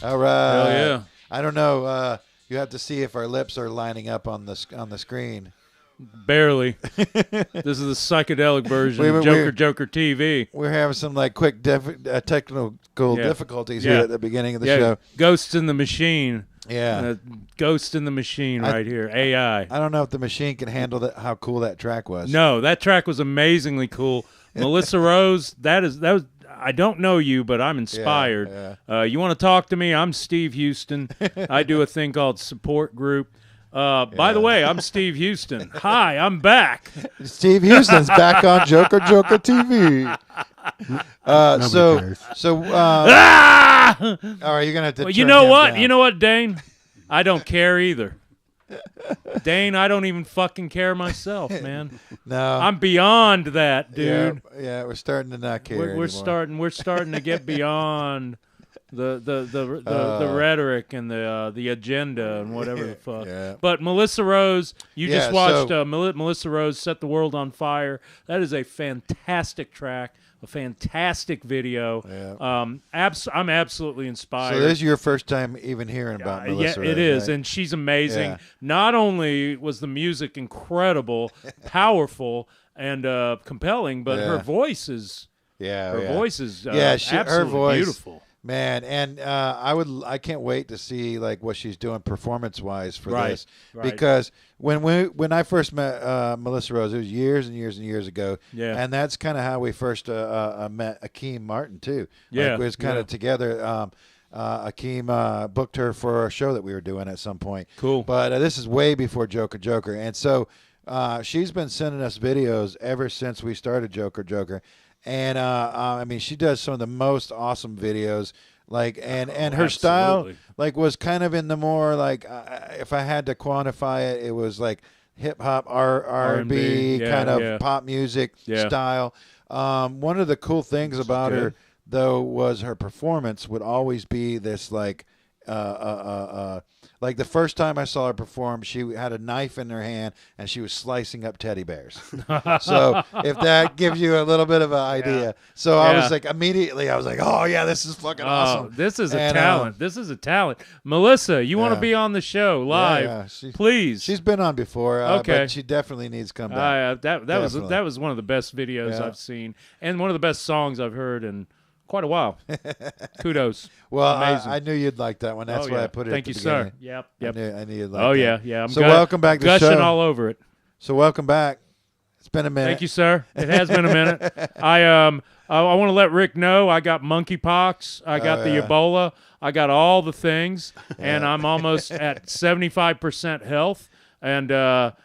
All right. Hell yeah. I don't know. You have to see if our lips are lining up on the screen. Barely. This is the psychedelic version of JOKERJOKERtv. We're having some like quick technical difficulties here at the beginning of the show. Ghosts in the machine. Yeah. Ghost in the machine right here. AI. I don't know if the machine can handle that. How cool that track was. No, that track was amazingly cool. Milyssa Rose, I don't know you, but I'm inspired. You want to talk to me? I'm Steve Houston. I do a thing called Support Group. By the way, I'm Steve Houston. Hi, I'm back. Steve Houston's back on Joker Joker TV. All right, you're gonna have to. Well, you know what? Down. You know what, Dain? I don't care either. Dain, I don't even fucking care myself, man. No, I'm beyond that, dude. Yeah, we're starting to not care. We're starting to get beyond the rhetoric and the agenda and whatever the fuck. Yeah. But Milyssa Rose, you just watched Milyssa Rose Set the World on Fire. That is a fantastic track. A fantastic video. Yeah. I'm absolutely inspired. So this is your first time even hearing about Milyssa Rose, it is, right? And she's amazing. Yeah. Not only was the music incredible, powerful, and compelling, but her voice is voice is absolutely her voice, beautiful. Man, and I can't wait to see like what she's doing performance-wise for this, because when I first met Milyssa Rose, it was years and years and years ago, and that's kind of how we first met Akeem Martin too. Like, it was kind of together. Akeem booked her for a show that we were doing at some point. Cool, but this is way before Joker Joker, and so she's been sending us videos ever since we started Joker Joker. And I mean, she does some of the most awesome videos, like, and her style, like, was kind of in the more like, if I had to quantify it, it was like hip hop, R&B kind of pop music style. One of the cool things about her, though, was her performance would always be this like the first time I saw her perform, she had a knife in her hand and she was slicing up teddy bears. So if that gives you a little bit of an idea. So I was like, immediately I was like, oh yeah, this is fucking awesome. This is a talent. This is a talent. Milyssa, you want to be on the show live? Please. She's been on before. But she definitely needs to come back. That was one of the best videos I've seen, and one of the best songs I've heard in quite a while. Kudos. Well, I knew you'd like that one. That's why I put it Thank at the you, beginning. sir. Yep. I knew you'd like that. Yeah. So welcome back to the show. Gushing all over it. So welcome back. It's been a minute. Thank you, sir. It has been a minute. I want to let Rick know I got monkeypox. I got the Ebola. I got all the things, and I'm almost at 75% health and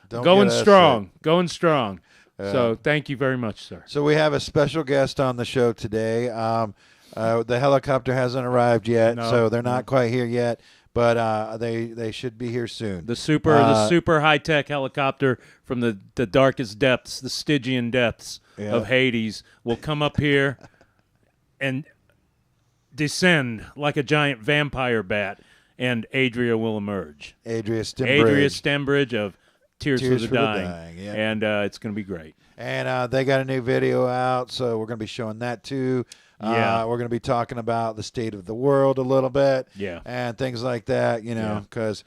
going strong. Going strong. So thank you very much, sir. So we have a special guest on the show today. The helicopter hasn't arrived yet, so they're not quite here yet, but they should be here soon. The super high-tech helicopter from the darkest depths, the Stygian depths of Hades, will come up here and descend like a giant vampire bat, and Adria will emerge. Adria Stembridge of Tears for the Dying. And it's going to be great. And they got a new video out, so we're going to be showing that too. We're going to be talking about the state of the world a little bit, and things like that, because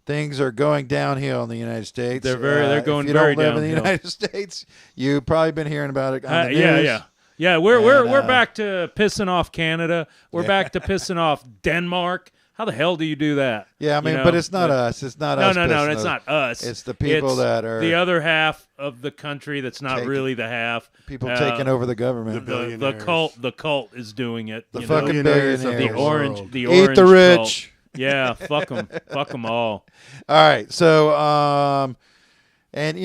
things are going downhill in the United States. They're going very downhill. If you don't live in the United States, you've probably been hearing about it on the news. Yeah, we're back to pissing off Canada. We're back to pissing off Denmark. How the hell do you do that? Yeah, I mean, but it's not us. It's not us. No, it's not us. It's the people that are the other half of the country that's not really the half. People taking over the government. The cult is doing it. The fucking billionaires. The orange Eat the rich. Cult. Yeah, fuck them all. All right, so and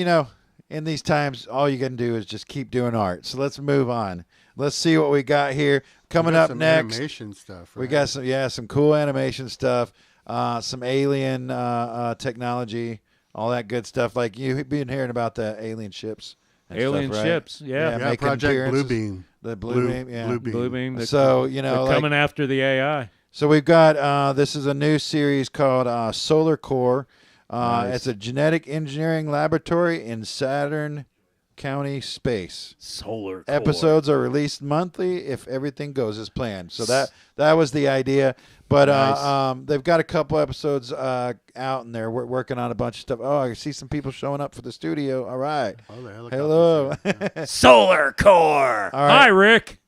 in these times, all you can do is just keep doing art. So let's move on. Let's see what we got here. Coming up next, animation stuff. Right? We got some cool animation stuff, some alien technology, all that good stuff. Like you've been hearing about the alien ships. Alien ships, yeah, Project Bluebeam. The Bluebeam, yeah. Bluebeam. So they're coming after the AI. So we've got this is a new series called Solar Core. It's a genetic engineering laboratory in Saturn County space. Solar Core. Episodes are released monthly if everything goes as planned. So that was the idea. But they've got a couple episodes out, and they're working on a bunch of stuff. Oh, I see some people showing up for the studio. All right. Hello. Solar Core. All right. Hi, Rick.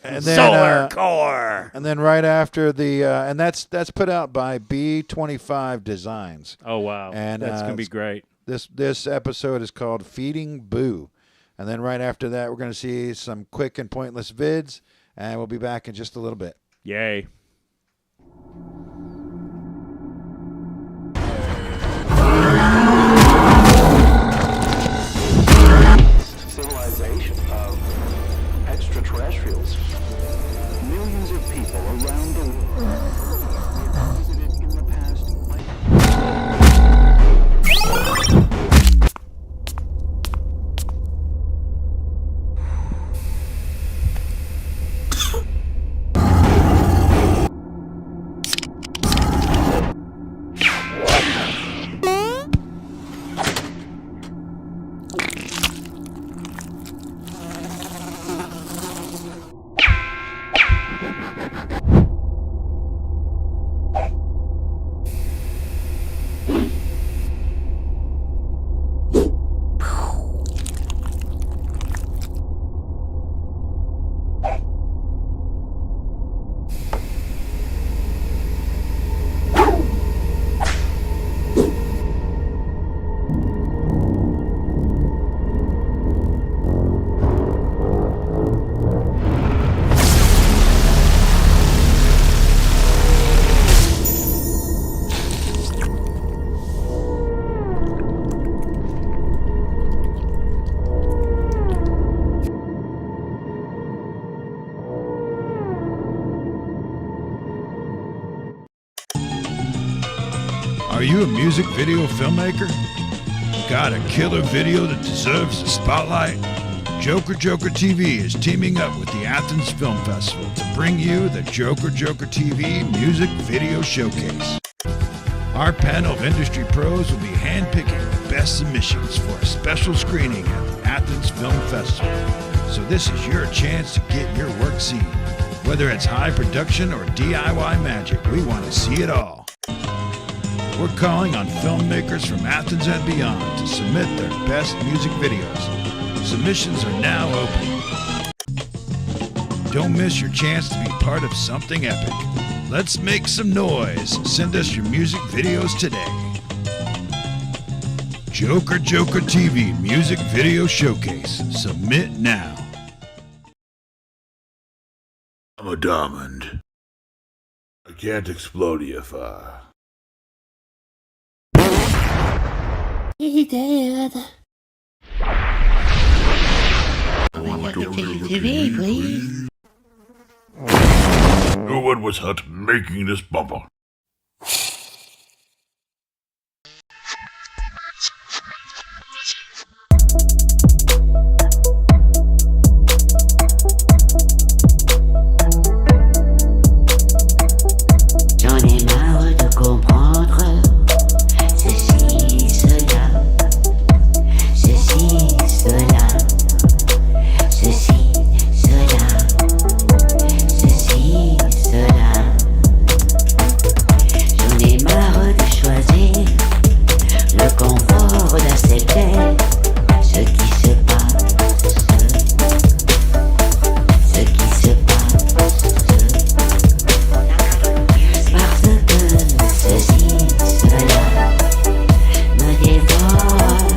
And then, Solar Core. And then right after the and that's put out by B25 Designs. Oh wow. And that's gonna be great. This episode is called Feeding Boo. And then right after that, we're going to see some quick and pointless vids. and we'll be back in just a little bit. Yay. Civilization of extraterrestrials. Millions of people around the world visited in the past. Are you a music video filmmaker? Got a killer video that deserves the spotlight? Joker TV is teaming up with the Athens Film Festival to bring you the Joker TV Music Video Showcase. Our panel of industry pros will be handpicking the best submissions for a special screening at the Athens Film Festival. So this is your chance to get your work seen. Whether it's high production or DIY magic, we want to see it all. We're calling on filmmakers from Athens and beyond to submit their best music videos. Submissions are now open. Don't miss your chance to be part of something epic. Let's make some noise. Send us your music videos today. Joker TV Music Video Showcase. Submit now. I'm a diamond. I can't explode if I... He did. TV, please. No one was hurt making this bumper. J'en ai marre de comprendre ceci, cela, ceci, cela, ceci, cela, ceci, cela. J'en ai marre de choisir le confort d'accepter ce qui se passe, ce qui se passe. Parce que ceci, cela me dévore.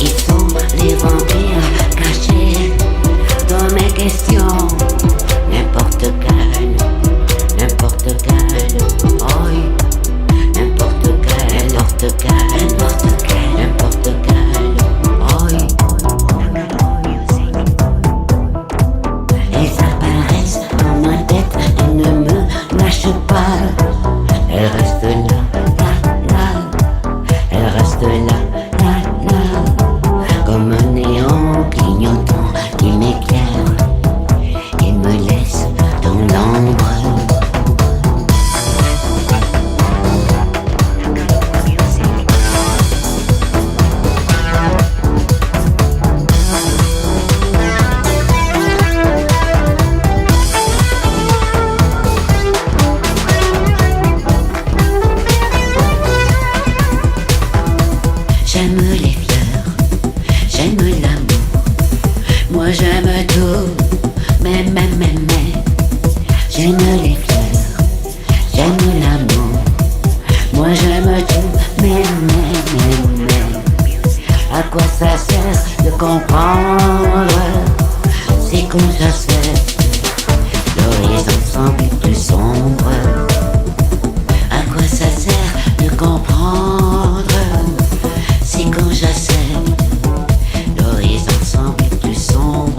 Ils sont les vampires cachés dans mes questions. N'importe quel, n'importe quel, oh, n'importe quel, n'importe quel, n'importe quel, n'importe quel, oh. Ils apparaissent dans ma tête et ne me lâchent pas. Elles restent là, là, là. Elles restent là, là, là. Comme un néon clignotant qui m'éclaire et me laisse dans l'ombre. J'aime les fleurs, j'aime l'amour. Moi j'aime tout, mais. J'aime les fleurs, j'aime l'amour. Moi j'aime tout, mais. À quoi ça sert de comprendre qu'on j'accepte, l'horizon semble plus sombre. À quoi ça sert de comprendre si quand j'accepte, l'horizon semble plus sombre.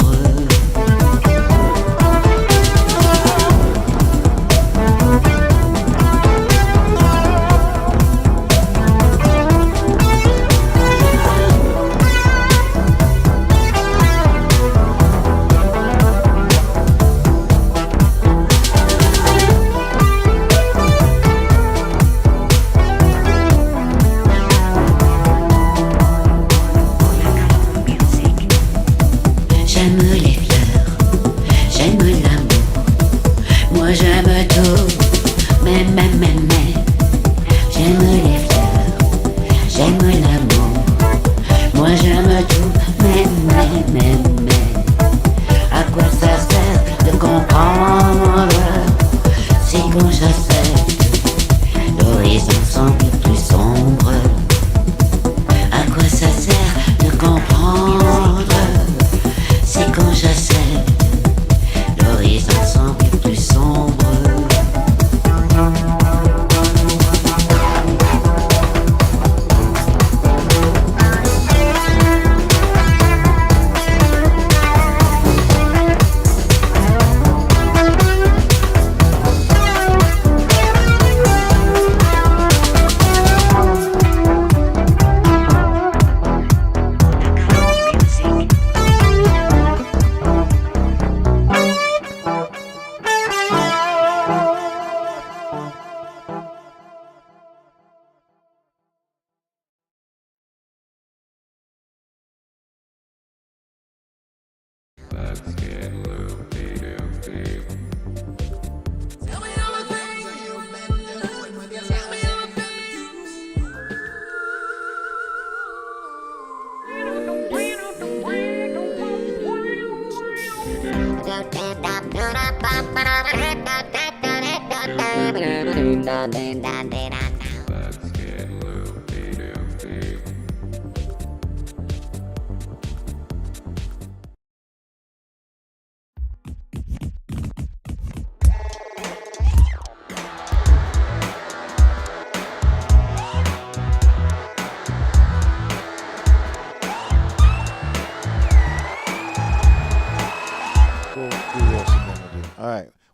J'aime les fleurs, j'aime l'amour, moi j'aime tout, mais, j'aime les fleurs, j'aime l'amour, moi j'aime tout, mais, à quoi ça sert de comprendre si quand j'accepte, l'horizon semble plus sombre, à quoi ça sert de comprendre si quand j'accepte, l'horizon semble plus sombre.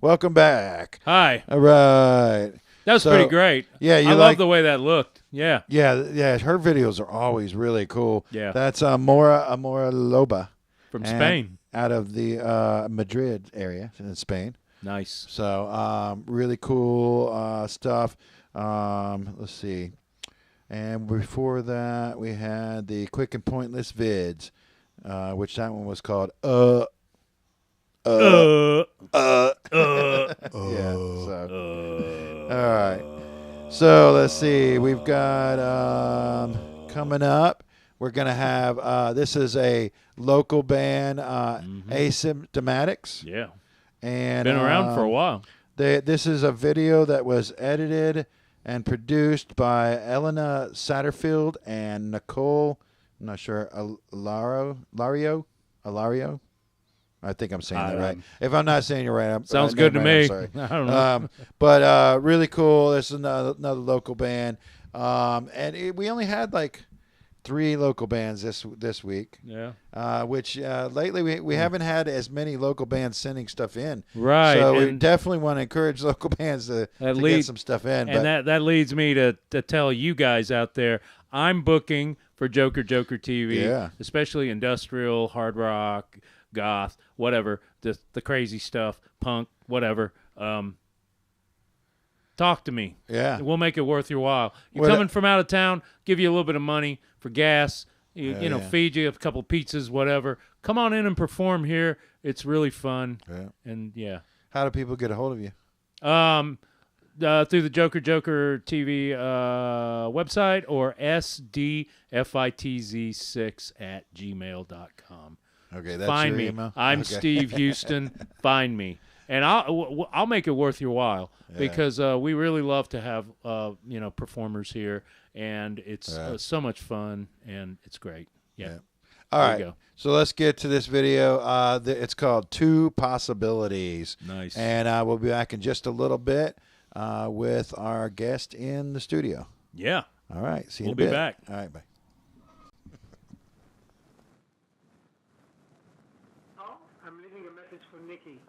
Welcome back. Hi. All right. That was pretty great. Yeah, I love the way that looked. Yeah. Yeah. Her videos are always really cool. Yeah. That's Mora Loba from Spain, out of the Madrid area in Spain. Nice. So really cool stuff. Let's see. And before that, we had the Quick and Pointless Vids, which that one was called yeah. So, all right. So let's see. We've got coming up. We're gonna have this is a local band, Asymptomatics. Yeah. And been around for a while. This is a video that was edited and produced by Elena Satterfield and Nicole. I'm not sure. Alario. I think I'm saying that right. If I'm not saying it right, sounds good to me. I'm sorry. I don't know. But really cool. This is another local band, and we only had like 3 local bands this week. Yeah. Which lately we haven't had as many local bands sending stuff in. Right. So we definitely want to encourage local bands to get some stuff in. And that leads me to tell you guys out there, I'm booking for Joker TV, especially industrial, hard rock, goth, whatever, the crazy stuff, punk, whatever. Talk to me. Yeah. We'll make it worth your while. You're coming from out of town, give you a little bit of money for gas, you know, feed you a couple pizzas, whatever. Come on in and perform here. It's really fun. Yeah. And yeah. How do people get a hold of you? Through the Joker TV website or sdfitz6@gmail.com. Okay, that's Find your me. email? I'm Steve Houston. Find me, and I'll make it worth your while because we really love to have performers here, and it's so much fun and it's great. Yeah. All right. So let's get to this video. It's called Two Possibilities. Nice. And we'll be back in just a little bit with our guest in the studio. Yeah. All right. See you in a bit. We'll be back. All right. Bye. Oh, I'm leaving a message for Nikki.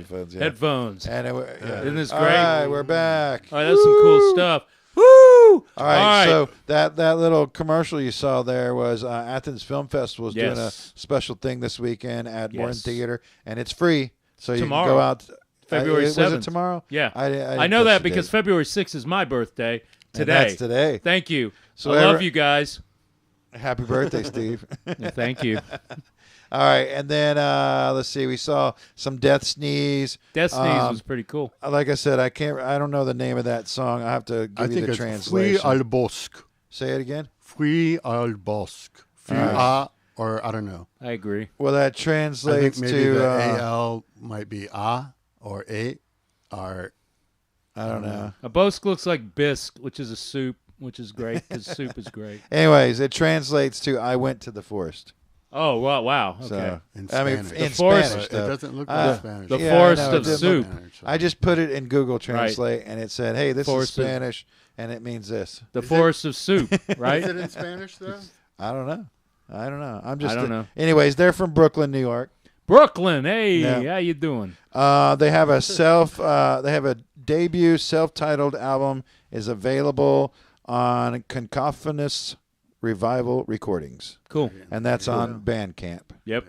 headphones. Yeah. Headphones. And Isn't this great? All right, we're back. All right, that's some cool stuff. Woo! All right, so that little commercial you saw there was Athens Film Festival is doing a special thing this weekend at Morton Theater, and it's free. So you can go out. February 7th. Was it tomorrow? Yeah. I know that because February 6th is my birthday today. And that's today. Thank you. So I love you guys. Happy birthday, Steve. Thank you. All right, and then let's see. We saw some Death Sneeze. Death Sneeze was pretty cool. Like I said, I don't know the name of that song. I have to give you the translation. Fui al bosque. Say it again. Fui al bosque. Or I don't know. I agree. Well, that translates I think maybe to the AL might be A or A or I don't know. A bosque looks like bisque, which is a soup, which is great because soup is great. Anyways, it translates to I went to the forest. Oh, wow. Okay. So, in Spanish. in forest, Spanish. It doesn't look like Spanish. The forest of soup. I just put it in Google Translate, and it said, hey, this is Spanish, and it means this. The forest of soup, right? Is it in Spanish, though? I don't know. I don't know. I don't know. Anyways, they're from Brooklyn, New York. Brooklyn, hey, how you doing? They have a debut self-titled album is available on Cacophonous Revival Recordings. Cool. And that's on Bandcamp. Yep.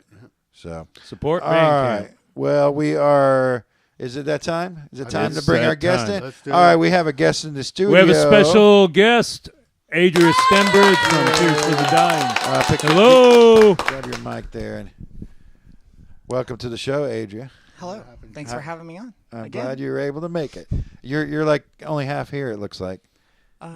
So support Bandcamp. All right. Well, we are. Is it that time? Is it time to bring our guest in? All right, we have a guest in the studio. We have a special guest, Adria Stembridge from Tears for the Dying. Hello. Grab your mic there and welcome to the show, Adria. Hello. Thanks for having me on. I'm glad you were able to make it. You're like only half here. It looks like.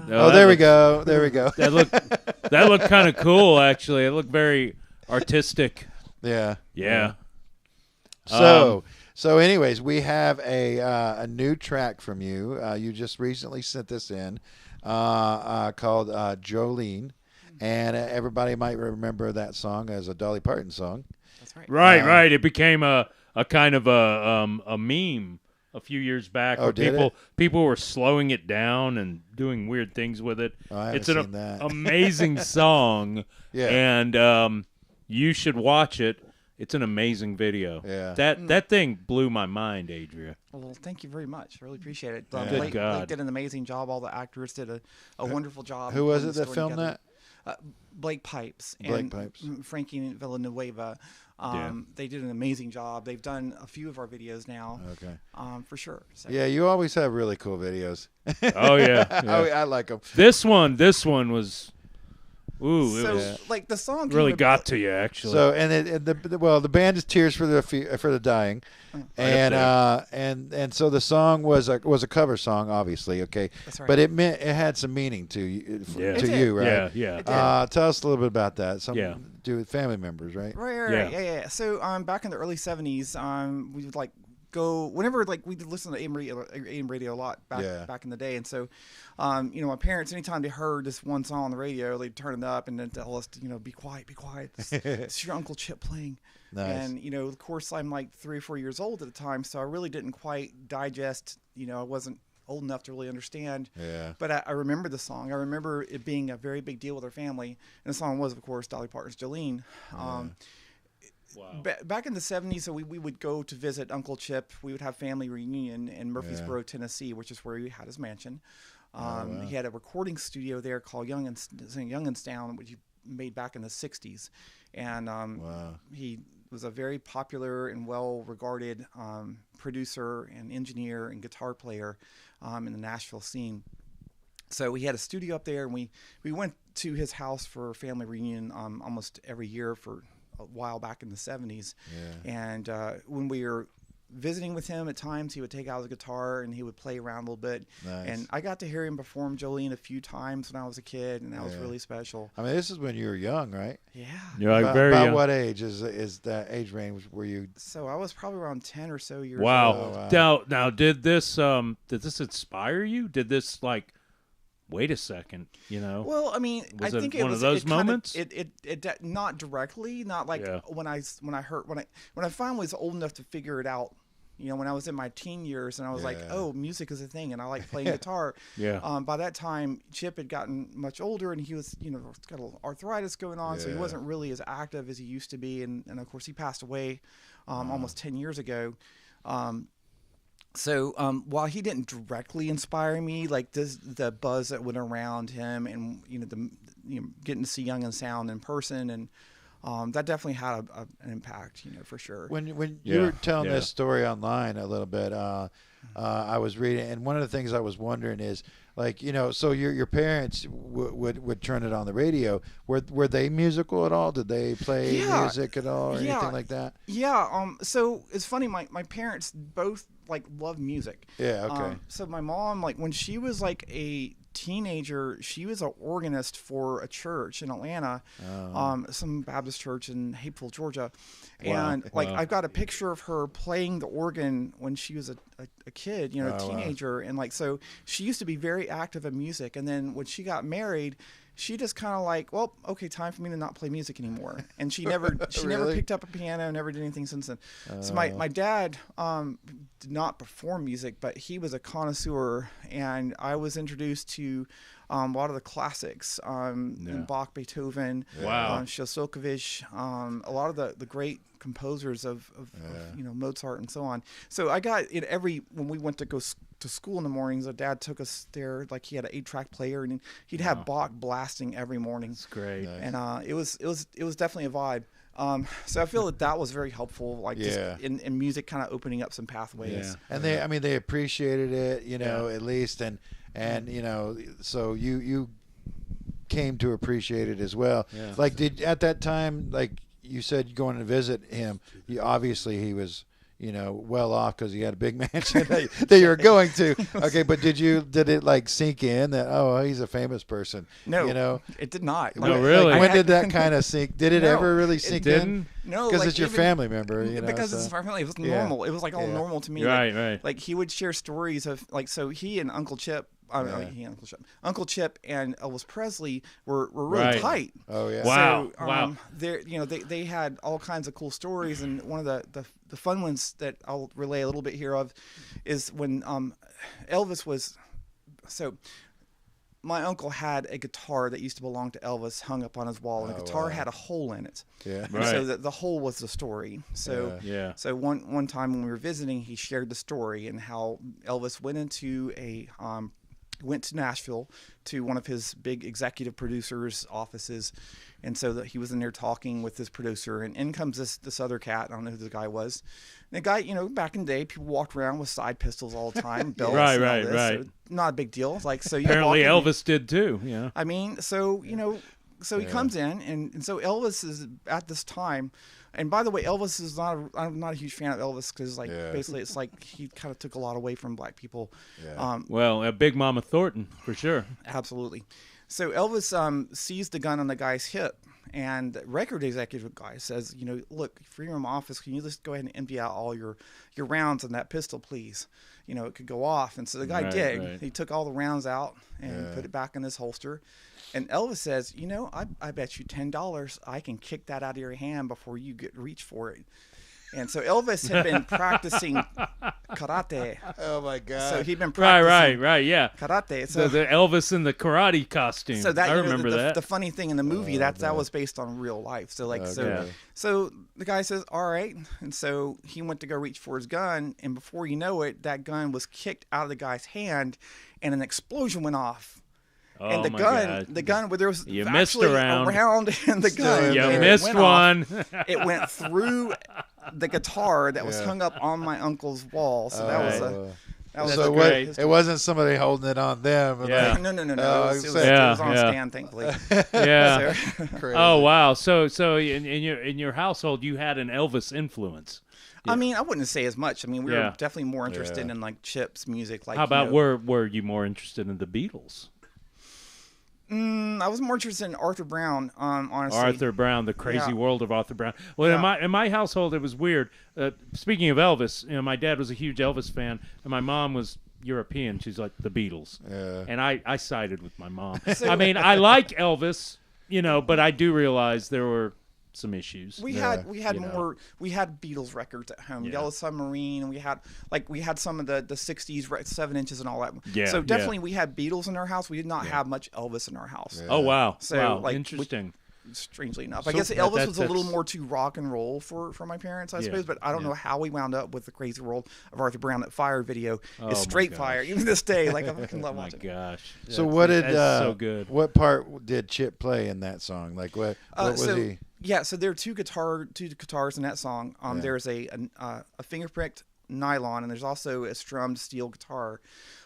No, there we go. There we go. That looked kind of cool, actually. It looked very artistic. Yeah. Yeah. So anyways, we have a new track from you. You just recently sent this in called Jolene. And everybody might remember that song as a Dolly Parton song. That's right. Right. It became a kind of a meme a few years back where people were slowing it down and doing weird things with it. It's an amazing song. Yeah. And you should watch it. It's an amazing video. Yeah. That thing blew my mind, Adria. Well, thank you very much. I really appreciate it. Good God. Blake did an amazing job. All the actors did a wonderful job. Who was it that filmed that? Blake Pipes and Frankie Villanueva. They did an amazing job. They've done a few of our videos now. Okay. For sure. So. Yeah, you always have really cool videos. Oh yeah. I like them. This one was. Ooh, so, it was like the song really got to you actually. So the band is Tears for the Dying, and so the song was a cover song, obviously. Okay, that's right. But it had some meaning to you, right? Yeah. Tell us a little bit about that. Something to do with family members, right? Right. Yeah. So back in the early '70s, we would go whenever we did listen to AM radio a lot back in the day, and so my parents, anytime they heard this one song on the radio, they'd turn it up and then tell us to be quiet, it's your Uncle Chip playing. Nice. And of course I'm like 3 or 4 years old at the time, so I really didn't quite digest, I wasn't old enough to really understand. Yeah. But I remember the song. I remember it being a very big deal with our family, and the song was, of course, Dolly Parton's Jolene. Wow. Back in the 70s, so we would go to visit Uncle Chip. We would have family reunion in Murfreesboro, Tennessee, which is where he had his mansion. He had a recording studio there called Younginstown, which he made back in the 60s. And he was a very popular and well-regarded producer and engineer and guitar player in the Nashville scene. So we had a studio up there, and we went to his house for a family reunion almost every year for a while back in the 70s. And when we were visiting with him at times, he would take out his guitar and he would play around a little bit. Nice. And I got to hear him perform Jolene a few times when I was a kid, and that was really special. I mean, this is when you were young, right? Yeah. You're very young. About what age is that age range were you? So I was probably around 10 or so years old. Wow. Now did this inspire you? Did this wait a second, Well, I mean, was I think it it one was of those moments. It not directly, not like when I finally was old enough to figure it out. When I was in my teen years, and I was like, oh, music is a thing, and I like playing guitar. By that time, Chip had gotten much older, and he was, got a little arthritis going on, so he wasn't really as active as he used to be. And of course, he passed away almost 10 years ago. So while he didn't directly inspire me, like the buzz that went around him, and getting to see Young and Sound in person, and that definitely had an impact, for sure. When you were telling this story online a little bit, I was reading, and one of the things I was wondering is, like, so your parents would turn it on the radio. Were they musical at all? Did they play music at all or anything like that? Yeah. So it's funny. My parents both love music. Yeah. Okay. So my mom, when she was a teenager, she was an organist for a church in Atlanta, some Baptist church in Hapeville, Georgia. Wow. And I've got a picture of her playing the organ when she was a kid, a teenager. Wow. And so she used to be very active in music. And then when she got married, she just kind of well, okay, time for me to not play music anymore. And she never never picked up a piano, never did anything since then. So my dad did not perform music, but he was a connoisseur, and I was introduced to a lot of the classics, Bach, Beethoven, Shostakovich, a lot of the great composers of Mozart and so on. So I got it when we went to go to school in the mornings. Dad took us there, he had an 8-track player, and he'd have Bach blasting every morning. That's great. Nice. And it was definitely a vibe. So I feel that was very helpful, just in music, kind of opening up some pathways. Yeah. And they appreciated it, at least, and so you came to appreciate it as well. Yeah. Did at that time, you said going to visit him, obviously he was well off because he had a big mansion that you were going to. Okay, but did it sink in that he's a famous person? No, it did not. No, really. When did that kind of sink? Did it ever really sink in? No, because it's your family member. Because it's our family. It was normal. It was all normal to me. Right. He would share stories of so he and Uncle Chip. Uncle Chip and Elvis Presley were really tight. Oh yeah! Wow! So, wow! They had all kinds of cool stories, and one of the fun ones that I'll relay a little bit here of is when Elvis was my uncle had a guitar that used to belong to Elvis hung up on his wall, and the guitar had a hole in it. Yeah. Right. So the hole was the story. So So one time when we were visiting, he shared the story and how Elvis went to Nashville to one of his big executive producers' offices, and so that he was in there talking with his producer, and in comes this other cat. I don't know who the guy was. And the guy, back in the day, people walked around with side pistols all the time, belts, right. So not a big deal. So you apparently Elvis did too. Yeah. I mean, so he comes in, and so Elvis is at this time. And by the way, Elvis is I'm not a huge fan of Elvis because basically it's he kind of took a lot away from black people. Yeah. Big Mama Thornton for sure. Absolutely. So Elvis sees the gun on the guy's hip, and the record executive guy says, look, Freedom Office, can you just go ahead and empty out all your rounds on that pistol, please? It could go off. And so the guy did. Right. He took all the rounds out and put it back in his holster. And Elvis says, I bet you $10 I can kick that out of your hand before you reach for it. And so Elvis had been practicing karate. Oh my God! So he'd been practicing karate. So the Elvis in the karate costume. So that I remember that. The funny thing in the movie that was based on real life. So so the guy says, all right, and so he went to go reach for his gun, and before you know it, that gun was kicked out of the guy's hand, and an explosion went off. Oh, and the gun, where there was you missed a round in the gun. You missed one. It went through the guitar that was hung up on my uncle's wall. So that was great. It wasn't somebody holding it on them. No. It was on a stand, thankfully. Yeah. Oh wow. So in your household, you had an Elvis influence. Yeah. I mean, I wouldn't say as much. I mean, we were definitely more interested in Chip's music. How about were you more interested in the Beatles? I was more interested in Arthur Brown, honestly. Arthur Brown, the crazy world of Arthur Brown. Well, in my household, it was weird. Speaking of Elvis, my dad was a huge Elvis fan, and my mom was European. She's like the Beatles, and I sided with my mom. I mean, I like Elvis, but I do realize there were some issues. We had Beatles records at home. Yellow Submarine, and we had some of the 60s 7 inches and all that. So definitely we had Beatles in our house. We did not have much Elvis in our house. Oh wow. So interesting. strangely enough. So I guess Elvis was a little that's- more too rock and roll for my parents, I suppose. But I don't know how we wound up with the Crazy World of Arthur Brown. That Fire video is straight fire, even to this day. Like I fucking love watching. Oh my gosh! So what did so good? What part did Chip play in that song? Like what was he? Yeah, so there are two guitars in that song. There's a fingerpricked nylon, and there's also a strummed steel guitar.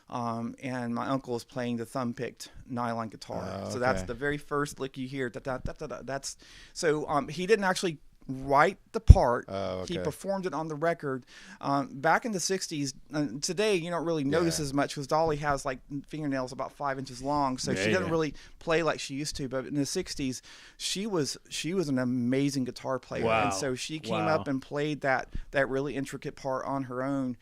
And my uncle is playing the thumb-picked nylon guitar. So that's the very first lick you hear. That's so he didn't actually write the part. He performed it on the record. Back in the 60s, today you don't really notice as much because Dolly has like fingernails about 5 inches long, so she doesn't really play like she used to. But in the 60s, she was an amazing guitar player, and so she came up and played that really intricate part on her own.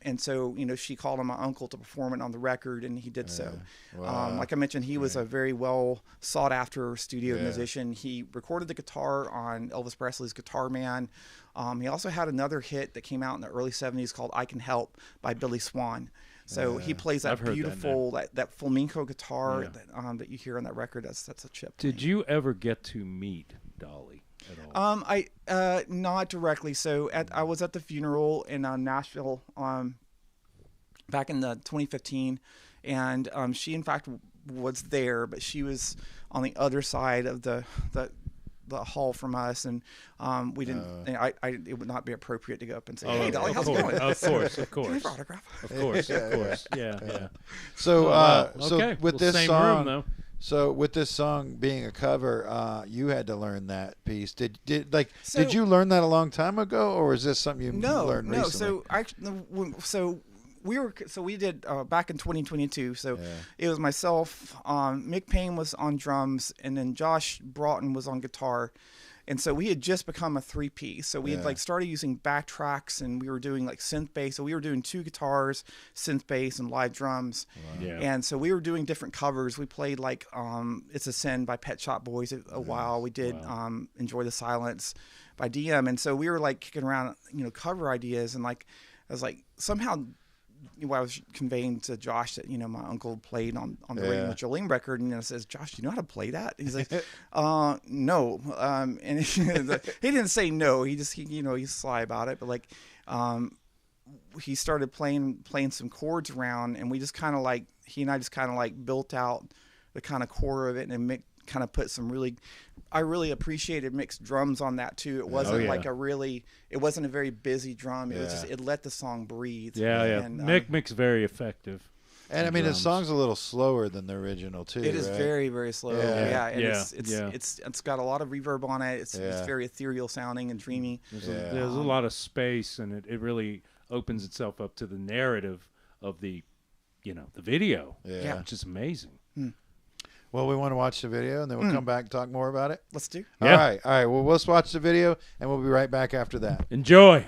And so she called on my uncle to perform it on the record, and he did so. Like I mentioned, he was a very well sought after studio musician. He recorded the guitar on Elvis Presley's Guitar Man. He also had another hit that came out in the early 70s called I Can Help by Billy Swan. So he plays that beautiful, that flamenco guitar that you hear on that record. That's a Chip. Did you ever get to meet Dolly at all? I not directly. So I was at the funeral in Nashville back in 2015, and she in fact was there, but she was on the other side of the hall from us, and we didn't. It would not be appropriate to go up and say, "Hey, Dolly, how's it going?" Of course. Can I have your autograph? Of course. Yeah. So, okay. with Well, this same song, room, though. so with this song being a cover, you had to learn that piece. Did you learn that a long time ago, or is this something you learned recently? We did back in 2022. So it was myself, Mick Payne was on drums, and then Josh Broughton was on guitar. And so we had just become a 3-piece. So we had started using backtracks, and we were doing like synth bass. So we were doing 2 guitars, synth bass, and live drums. Wow. And so we were doing different covers. We played like "It's a Sin" by Pet Shop Boys a while. We did "Enjoy the Silence" by DM. And so we were like kicking around, cover ideas, and like I was like somehow. I was conveying to Josh that my uncle played on the radio with Jolene record, and says, "Josh, do you know how to play that?" He's like, "No," and he didn't say no. He just he's sly about it, but like he started playing some chords around, and we just kind of like he and I just kind of like built out the kind of core of it, and Mick kind of put some I really appreciated Mick's drums on that too. It wasn't it wasn't a very busy drum. It was just, it let the song breathe. And, Mick's very effective. And I mean, the song's a little slower than the original too. It is very, very slow. And it's got a lot of reverb on it. It's very ethereal sounding and dreamy. There's a lot of space, and it really opens itself up to the narrative of the video, which is amazing. Well, we want to watch the video, and then we'll come back and talk more about it. Let's do. All right. Well, let's watch the video, and we'll be right back after that. Enjoy.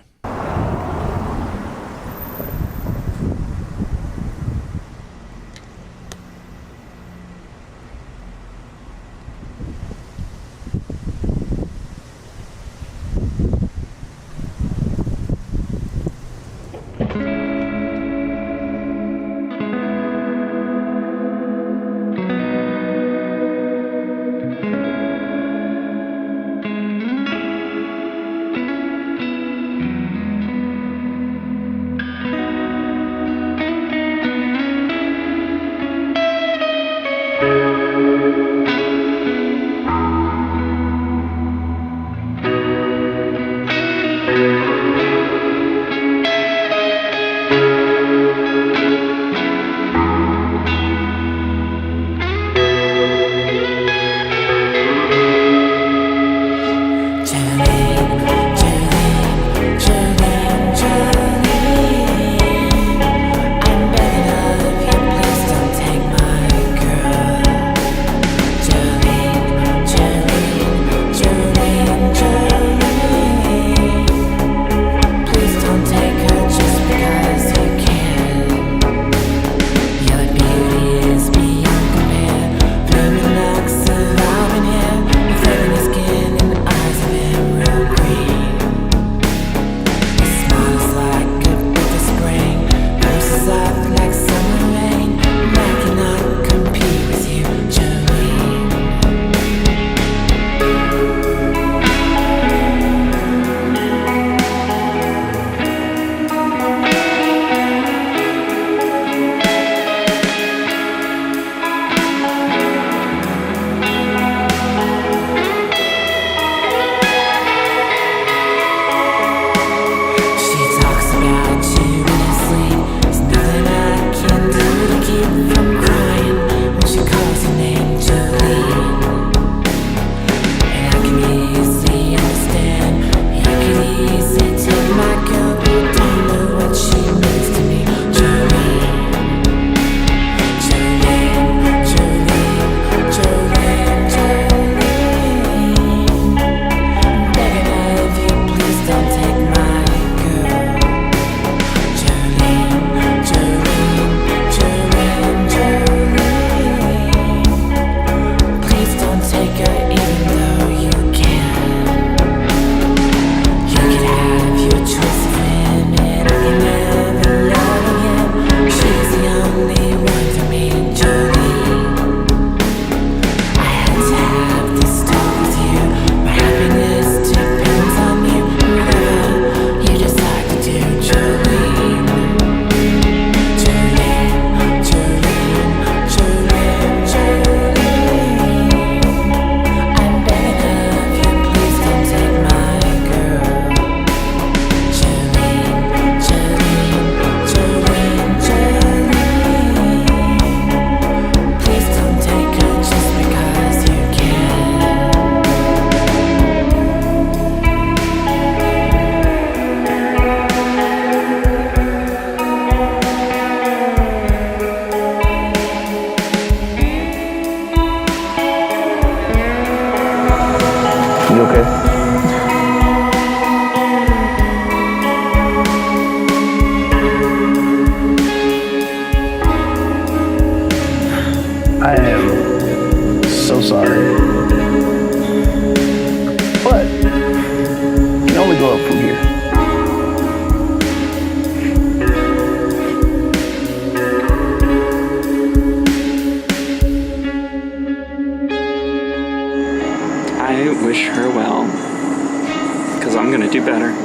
You okay? I am so sorry. But it can only go up from here. I wish her well, because I'm gonna do better.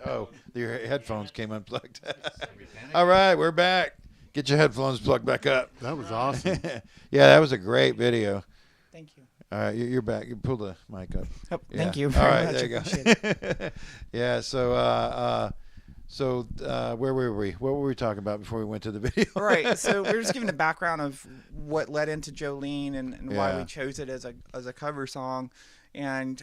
Oh, your headphones came unplugged. All right, we're back. Get your headphones plugged back up. That was awesome. Yeah, that was a great video. Thank you. All right, you're back. You pull the mic up. Oh, Yeah. Thank you All very right, much. there you go. Yeah, so where were we? What were we talking about before we went to the video? Right. So we're just giving a background of what led into Jolene and why we chose it as a cover song. And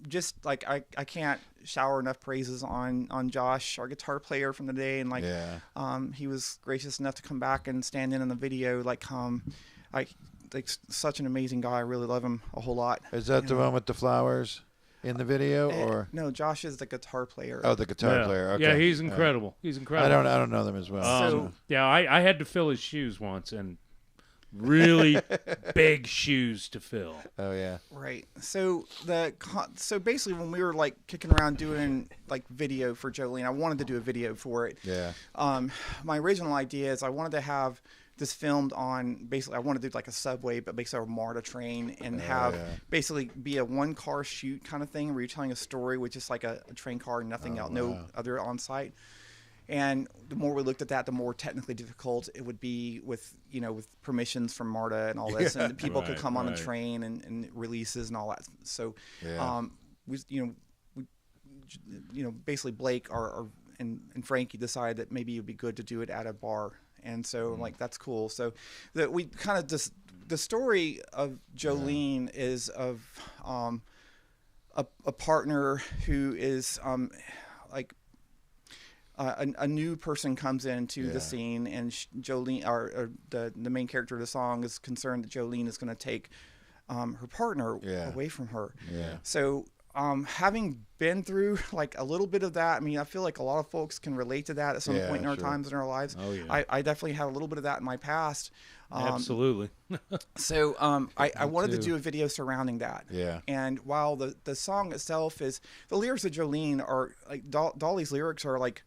just like I can't shower enough praises on Josh, our guitar player from the day, and he was gracious enough to come back and stand in the video. Like such an amazing guy. I really love him a whole lot. Is that the one with the flowers in the video, or no? Josh is the guitar player. Oh, the guitar player. Okay. Yeah, he's incredible. He's incredible. I don't know them as well. I had to fill his shoes once, and really big shoes to fill. Oh yeah. Right. So basically, when we were like kicking around doing like video for Jolene, I wanted to do a video for it. Yeah. My original idea is I wanted to have this filmed on, basically I wanted to do like a subway, but basically a MARTA train, and basically be a one-car shoot kind of thing where you're telling a story with just like a train car and nothing else, no other on site. And the more we looked at that, the more technically difficult it would be with permissions from MARTA and all this, and the people could come on a train and releases and all that. So, basically Blake and Frankie decided that maybe it would be good to do it at a bar. And so I'm like, that's cool. So that we kind of just, the story of Jolene is of a partner who is a new person comes into the scene, and Jolene, or the main character of the song, is concerned that Jolene is going to take her partner away from her. Yeah. So having been through like a little bit of that, I mean, I feel like a lot of folks can relate to that at some point in our times in our lives. Oh, yeah. I definitely had a little bit of that in my past. Absolutely. So I wanted to do a video surrounding that. Yeah. And while the song itself is, the lyrics of Jolene are like, Dolly's lyrics are like,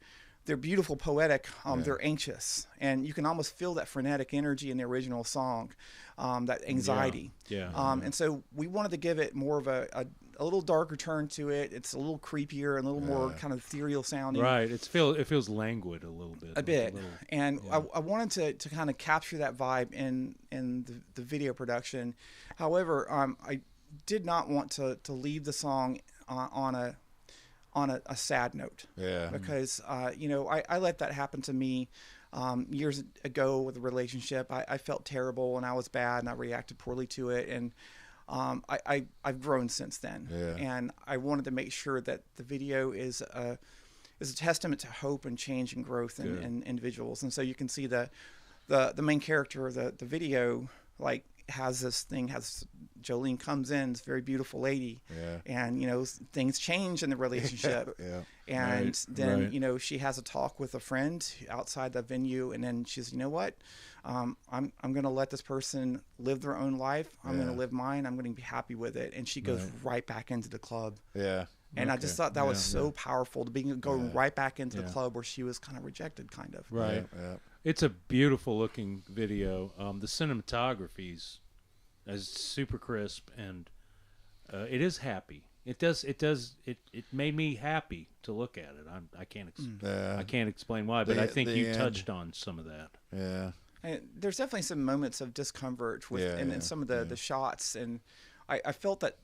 they're beautiful, poetic. They're anxious, and you can almost feel that frenetic energy in the original song, that anxiety. And so we wanted to give it more of a little darker turn to it. It's a little creepier and a little more kind of ethereal sounding. Right. It feels languid a little bit. A bit. And I wanted to kind of capture that vibe in the video production. However, I did not want to leave the song on a sad note. Yeah. Because I let that happen to me years ago with a relationship. I felt terrible and I was bad and I reacted poorly to it, and I've grown since then. Yeah. And I wanted to make sure that the video is a testament to hope and change and growth in individuals. And so you can see the main character of the video has Jolene comes in, this very beautiful lady, and things change in the relationship. And then she has a talk with a friend outside the venue, and then she's, what, I'm going to let this person live their own life. I'm going to live mine. I'm going to be happy with it. And she goes right back into the club. Yeah. And I just thought that was so powerful to go right back into the club where she was kind of rejected, kind of. Right. Yeah. It's a beautiful looking video. The cinematography is super crisp, and it is happy. It made me happy to look at it. I can't explain why, but I think you touched on some of that. Yeah. And there's definitely some moments of discomfort with in some of the shots, and I felt that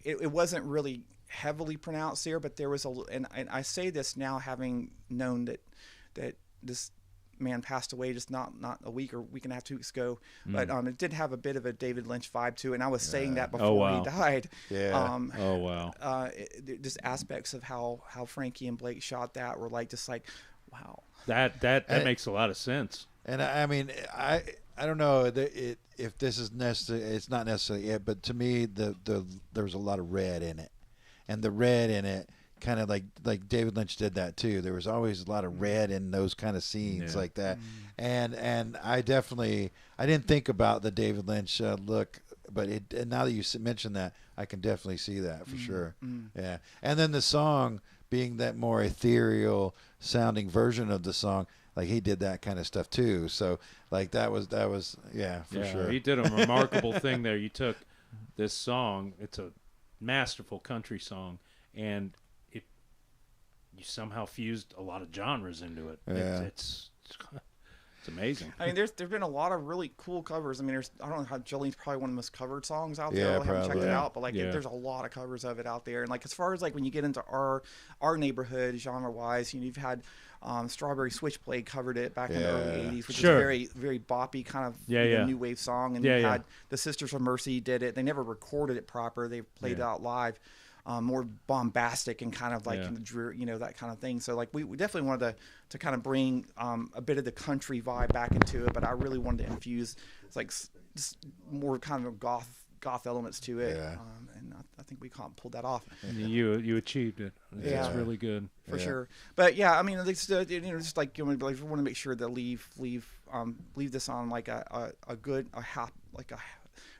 it wasn't really heavily pronounced there, but there was and I say this now having known that this man passed away just not a week or week and a half, 2 weeks ago, but it did have a bit of a David Lynch vibe to it, and I was saying that before he died. Just aspects of how Frankie and Blake shot that were just wow, that makes a lot of sense. And I mean, I don't know if this is necessary. It's not necessarily it, but to me, there was a lot of red in it, and the red in it kind of like David Lynch did that too. There was always a lot of red in those kind of scenes like that, and I didn't think about the David Lynch look, but now that you mentioned that, I can definitely see that for sure. Yeah, and then the song being that more ethereal sounding version of the song. He did that kind of stuff too. So that was for sure. He did a remarkable thing there. You took this song, it's a masterful country song, and you somehow fused a lot of genres into it. Yeah. It's amazing. I mean, there's been a lot of really cool covers. I mean, I don't know how Jolene's probably one of the most covered songs out there. I haven't checked it out, but there's a lot of covers of it out there. And as far as when you get into our neighborhood genre wise, you've had Strawberry Switchblade covered it back in the early 80s, which is a very, very boppy kind of new wave song. And you had the Sisters of Mercy did it. They never recorded it proper. They played it out live. More bombastic and kind of that kind of thing. So we definitely wanted to kind of bring a bit of the country vibe back into it, but I really wanted to infuse just more kind of goth elements to it. And I think we pulled that off. You achieved it. It's really good for sure. But I mean, just we want to make sure that leave this on a good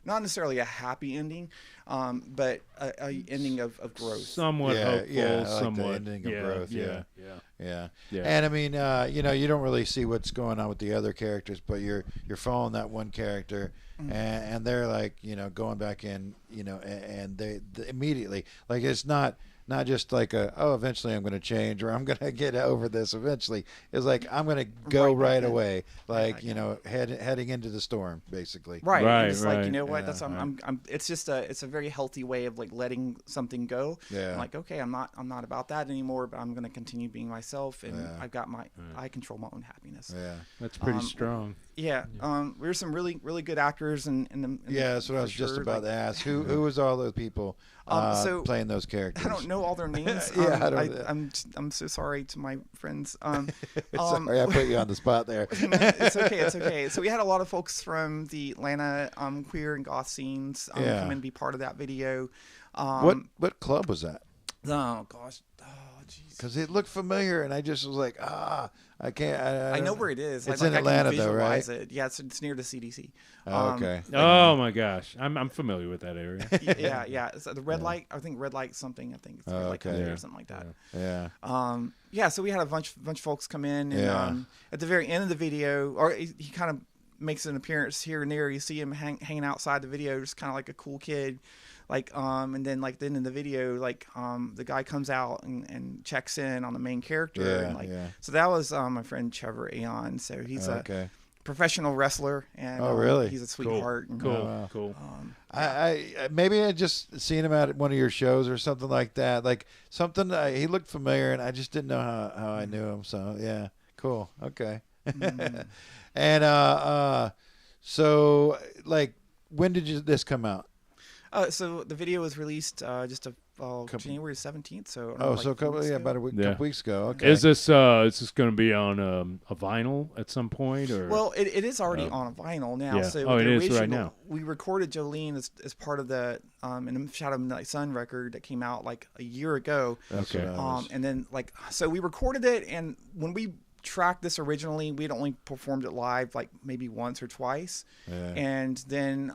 not necessarily a happy ending, but a ending of growth. Somewhat hopeful, somewhat ending of growth. Yeah. And I mean, you don't really see what's going on with the other characters, but you're following that one character, and they're going back in, and they immediately it's not just eventually I'm going to change or I'm going to get over this eventually. It's I'm going to go right away, heading into the storm, basically. Right. And it's you know what? That's it's just it's a very healthy way of letting something go. Yeah. I'm okay, I'm not about that anymore, but I'm going to continue being myself, and I've got I control my own happiness. Yeah. That's pretty strong. Yeah. There's some really, really good actors in that's what I was just about to ask. Who was all those people playing those characters? I don't know all their names. I'm so sorry to my friends. Sorry, I put you on the spot there. It's okay. So we had a lot of folks from the Atlanta queer and goth scenes come in and be part of that video. What club was that? Oh gosh. Oh jeez. Because it looked familiar, and I just was I can't. I know where it is. It's in Atlanta, though, right? Yeah, it's near the CDC. Okay. Oh my gosh, I'm familiar with that area. Yeah. So the red light, I think red light something. I think it's red light or something like that. Yeah. So we had a bunch of folks come in, and at the very end of the video, or he kind of makes an appearance here and there. You see him hanging outside the video, just kind of like a cool kid. And then then in the video, the guy comes out and checks in on the main character. So that was my friend Trevor Aon. So he's a professional wrestler, and really? He's a sweetheart. Cool. I maybe I just seen him at one of your shows or something like that. He looked familiar, and I just didn't know how I knew him. So yeah, cool. Okay. And so when did this come out? So the video was released January 17th. So about a couple weeks ago. Okay. Is this going to be on a vinyl at some point, or? Well, it is already on a vinyl now. Yeah. So it is right now. We recorded Jolene as part of the in the Shadow of Midnight Sun record that came out a year ago. Okay. And then so we recorded it, and when we tracked this originally, we'd only performed it live maybe once or twice, and then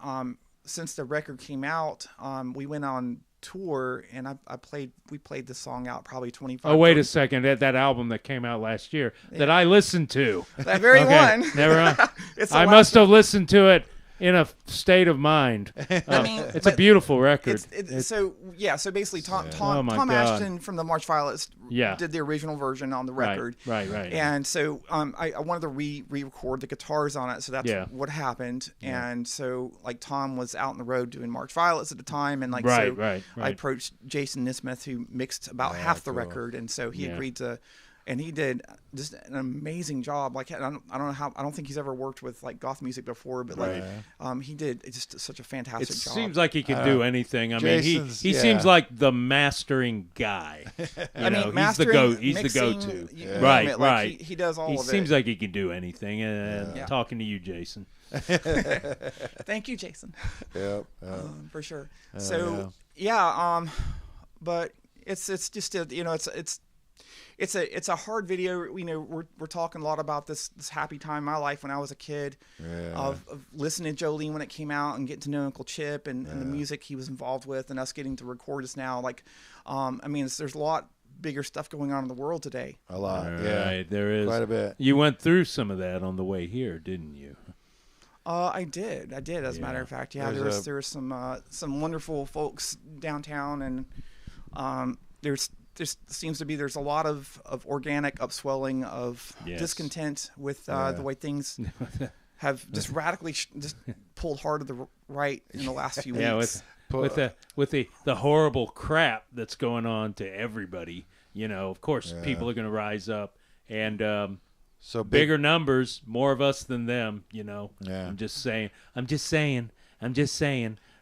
since the record came out, we went on tour, and we played the song out probably 25. Oh, wait a second! That album that came out last year that I listened to. That very one. Never mind. I must have listened to it in a state of mind. I mean, it's a beautiful record. So basically, Tom God. Ashton from the March Violets Yeah. did the original version on the record. Right. And so I wanted to re-record the guitars on it, so that's what happened. Yeah. And so like Tom was out on the road doing March Violets at the time, and like Right. I approached Jason Nismith, who mixed about half the record, and so he agreed to. And he did just an amazing job. Like I don't think he's ever worked with like goth music before, but like he did just such a fantastic job. It seems like he could do anything. I mean, he seems like the mastering guy. You know, he's the go-to. Right. He does all of it. He seems like he can do anything. Talking to you, Jason. Thank you, Jason. Yep. For sure. But it's just it's a hard video. You know, we're talking a lot about this happy time in my life when I was a kid, of listening to Jolene when it came out and getting to know Uncle Chip and the music he was involved with, and us getting to record this now. Like, I mean, there's a lot bigger stuff going on in the world today. A lot, right, there is quite a bit. You went through some of that on the way here, didn't you? I did. As a matter of fact, there was some wonderful folks downtown, and there's seems to be there's a lot of organic upswelling of discontent with the way things have just radically just pulled hard to the right in the last few weeks. With the horrible crap that's going on to everybody. You know, of course, people are going to rise up, and so bigger numbers, more of us than them. You know, I'm just saying.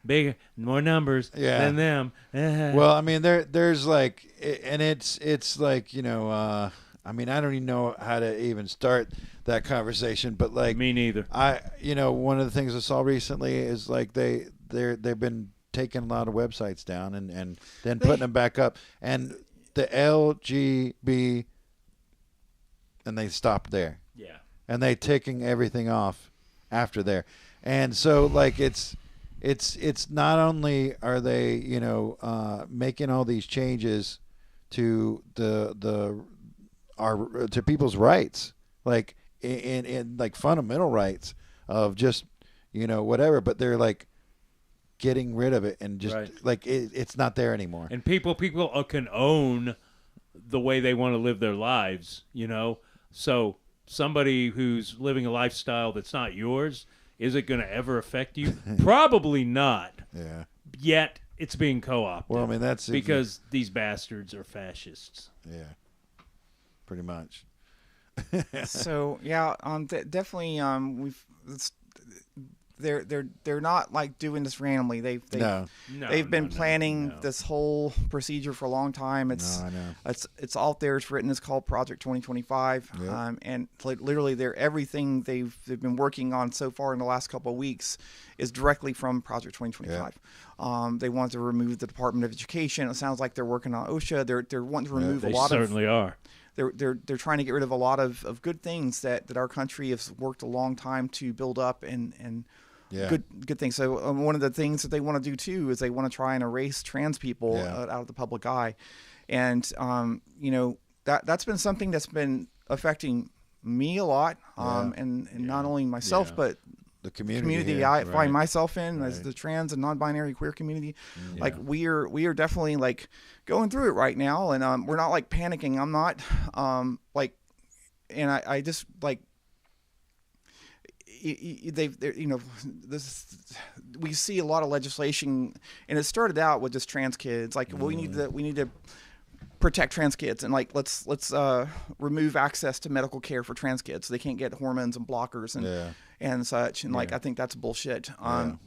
Bigger, more numbers than them. Well, I mean, there's like, and it's like, you know, I mean, I don't even know how to even start that conversation, but like, me neither. One of the things I saw recently is like they've been taking a lot of websites down and then putting them back up, and the LGB, and they stopped there. Yeah. And they taking everything off after there, and so like it's not only are they, you know, making all these changes to to people's rights, like in like fundamental rights of just, you know, whatever, but they're like getting rid of it and just like it's not there anymore. And people can own the way they want to live their lives, you know. So somebody who's living a lifestyle that's not yours, is it going to ever affect you? Probably not. Yeah. Yet it's being co-opted. Well, I mean, that's because these bastards are fascists. Yeah. Pretty much. So definitely they're not like doing this randomly. They've been planning this whole procedure for a long time. It's out there. It's written. It's called Project 2025. Yep. And literally, everything they've been working on so far in the last couple of weeks is directly from Project 2025. Yep. They want to remove the Department of Education. It sounds like they're working on OSHA. They're wanting to remove a lot of. They certainly are. They're trying to get rid of a lot of good things that our country has worked a long time to build up and good things. So one of the things that they want to do too is they want to try and erase trans people out of the public eye, and you know, that's been something that's been affecting me a lot, and not only myself but the community I find myself in as the trans and non-binary queer community. Like we are definitely like going through it right now, and we're not like panicking. I'm not like, and I just like you know, we see a lot of legislation, and it started out with just trans kids. Like, well, we need to protect trans kids, and like let's remove access to medical care for trans kids, so they can't get hormones and blockers and such. And like I think that's bullshit. And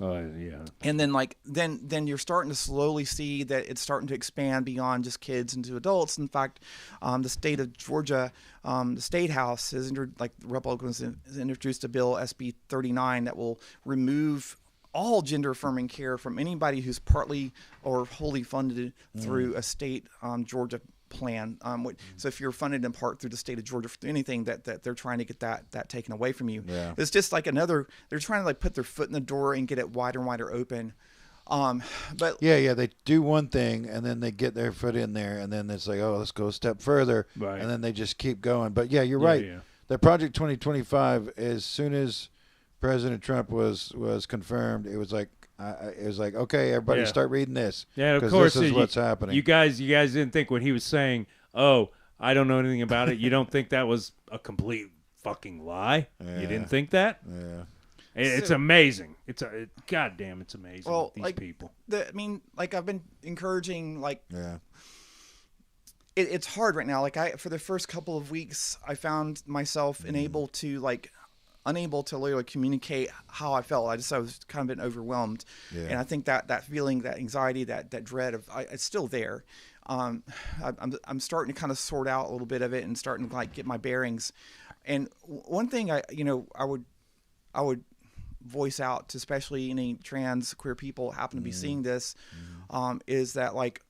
then like then you're starting to slowly see that it's starting to expand beyond just kids into adults. In fact, the state of Georgia, the State House has Republicans has introduced a bill, SB 39, that will remove all gender affirming care from anybody who's partly or wholly funded through a state Georgia plan. So if you're funded in part through the state of Georgia for anything, that they're trying to get that taken away from you. It's just like they're trying to like put their foot in the door and get it wider and wider open. But they do one thing and then they get their foot in there, and then it's like, oh, let's go a step further, and then they just keep going. But you're right. The Project 2025, as soon as President Trump was confirmed, it was like okay, everybody start reading this. Yeah, of course. This is what's happening. You guys didn't think when he was saying, "Oh, I don't know anything about it," you don't think that was a complete fucking lie? Yeah. You didn't think that? Yeah. It's amazing. Goddamn, it's amazing. Well, these people. I mean, like I've been encouraging, like. Yeah. It's hard right now. Like for the first couple of weeks, I found myself unable to literally communicate how I felt. I was kind of been overwhelmed, and I think that feeling, that anxiety, that dread it's still there. I'm starting to kind of sort out a little bit of it and starting to like get my bearings. And one thing I would voice out to especially any trans queer people happen to be seeing this, is that like.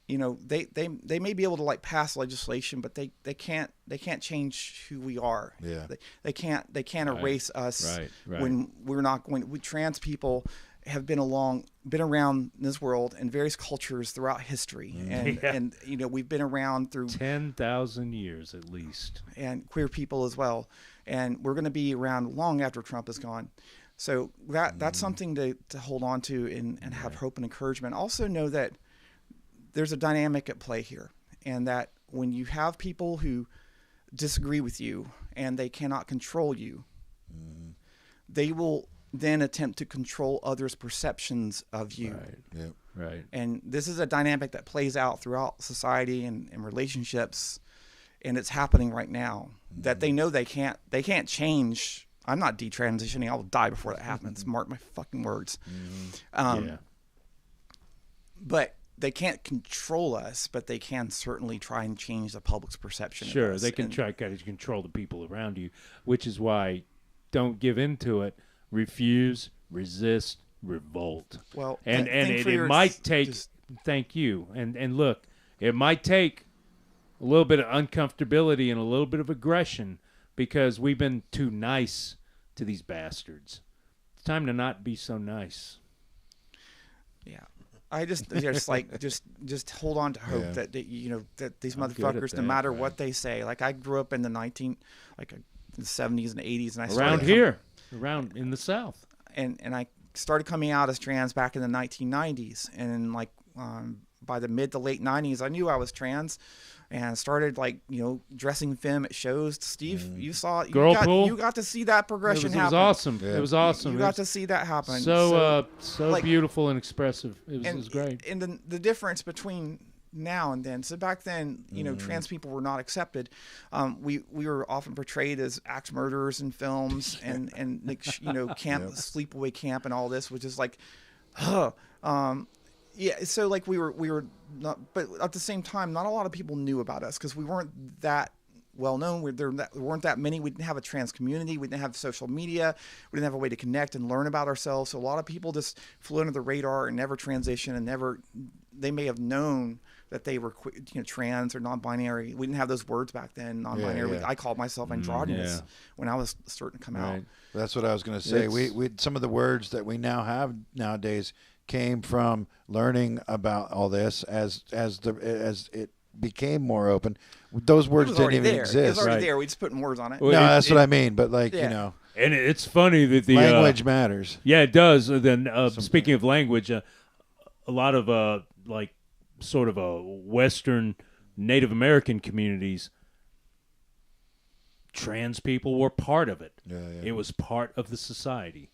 They may be able to like pass legislation, but they can't change who we are. Yeah. They can't erase us when we're not going. We trans people have been around this world in various cultures throughout history, and we've been around through 10,000 years at least, and queer people as well, and we're going to be around long after Trump is gone. So that's something to hold on to and have hope and encouragement. Also know that. There's a dynamic at play here, and that when you have people who disagree with you and they cannot control you, they will then attempt to control others' perceptions of you. Right. Yep. Right. And this is a dynamic that plays out throughout society and relationships, and it's happening right now. That they know they can't change. I'm not detransitioning. I'll die before that happens. Mark my fucking words. But they can't control us, but they can certainly try and change the public's perception. Sure, of us. they can try to control the people around you, which is why don't give in to it. Refuse, resist, revolt. Well, and it might take. Thank you. And look, it might take a little bit of uncomfortability and a little bit of aggression because we've been too nice to these bastards. It's time to not be so nice. Yeah. I just hold on to hope that these motherfuckers, no matter what they say. Like I grew up in the 70s and 80s, and I started around in the South, and I started coming out as trans back in the 1990s, and like by the mid to late 90s, I knew I was trans. And started dressing femme at shows. Steve, you got to see that progression happen. It was awesome. Yeah. It was awesome. You got to see that happen. So beautiful and expressive. It was great. And the difference between now and then. So back then, trans people were not accepted. We were often portrayed as axe murderers in films and sleepaway camp and all this, which is like, yeah, so like we were not, but at the same time, not a lot of people knew about us because we weren't that well known. There weren't that many. We didn't have a trans community. We didn't have social media. We didn't have a way to connect and learn about ourselves. So a lot of people just flew under the radar and never transitioned and they may have known that they were trans or non-binary. We didn't have those words back then, non-binary. Yeah. I called myself androgynous when I was starting to come out. That's what I was going to say. We some of the words that we now have nowadays came from learning about all this as it became more open. Those words didn't even exist. It was already there. We just put words on it. Well, that's what I mean. But And it's funny that the language matters. Yeah, it does. Then speaking of language, a lot of sort of Western Native American communities, trans people were part of it. Yeah. It was part of the society.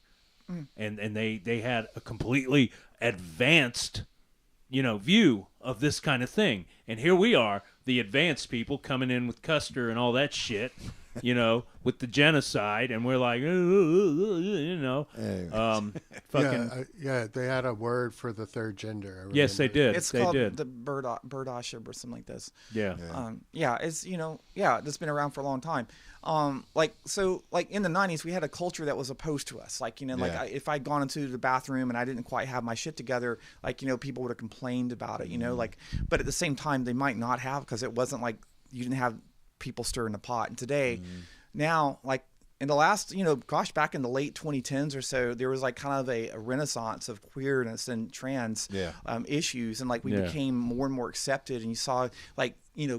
And they had a completely advanced, view of this kind of thing. And here we are, the advanced people coming in with Custer and all that shit, with the genocide, and we're like, fucking. Yeah, they had a word for the third gender. Yes, they did. It's called the birdaship or something like this. Yeah. It's it's been around for a long time. In the 90s, we had a culture that was opposed to us. If I'd gone into the bathroom and I didn't quite have my shit together, people would have complained about it, but at the same time, they might not have, because it wasn't like you didn't have people stirring the pot. And today, now, in the last, back in the late 2010s or so, there was kind of a renaissance of queerness and trans issues. And we became more and more accepted. And you saw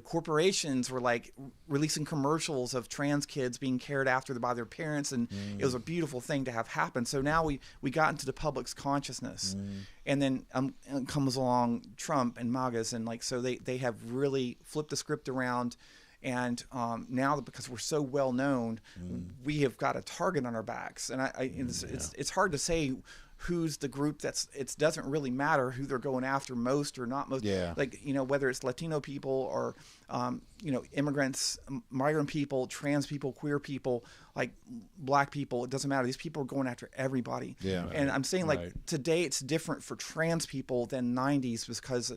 corporations were like releasing commercials of trans kids being cared after by their parents, and it was a beautiful thing to have happen. So now we got into the public's consciousness, and then comes along Trump and MAGAs, and like so they have really flipped the script around, and now because we're so well known, we have got a target on our backs, and it's hard to say who's the group it doesn't really matter who they're going after most or not most. Like, whether it's Latino people or, immigrants, migrant people, trans people, queer people, like black people, it doesn't matter. These people are going after everybody. And I'm saying today it's different for trans people than 90s because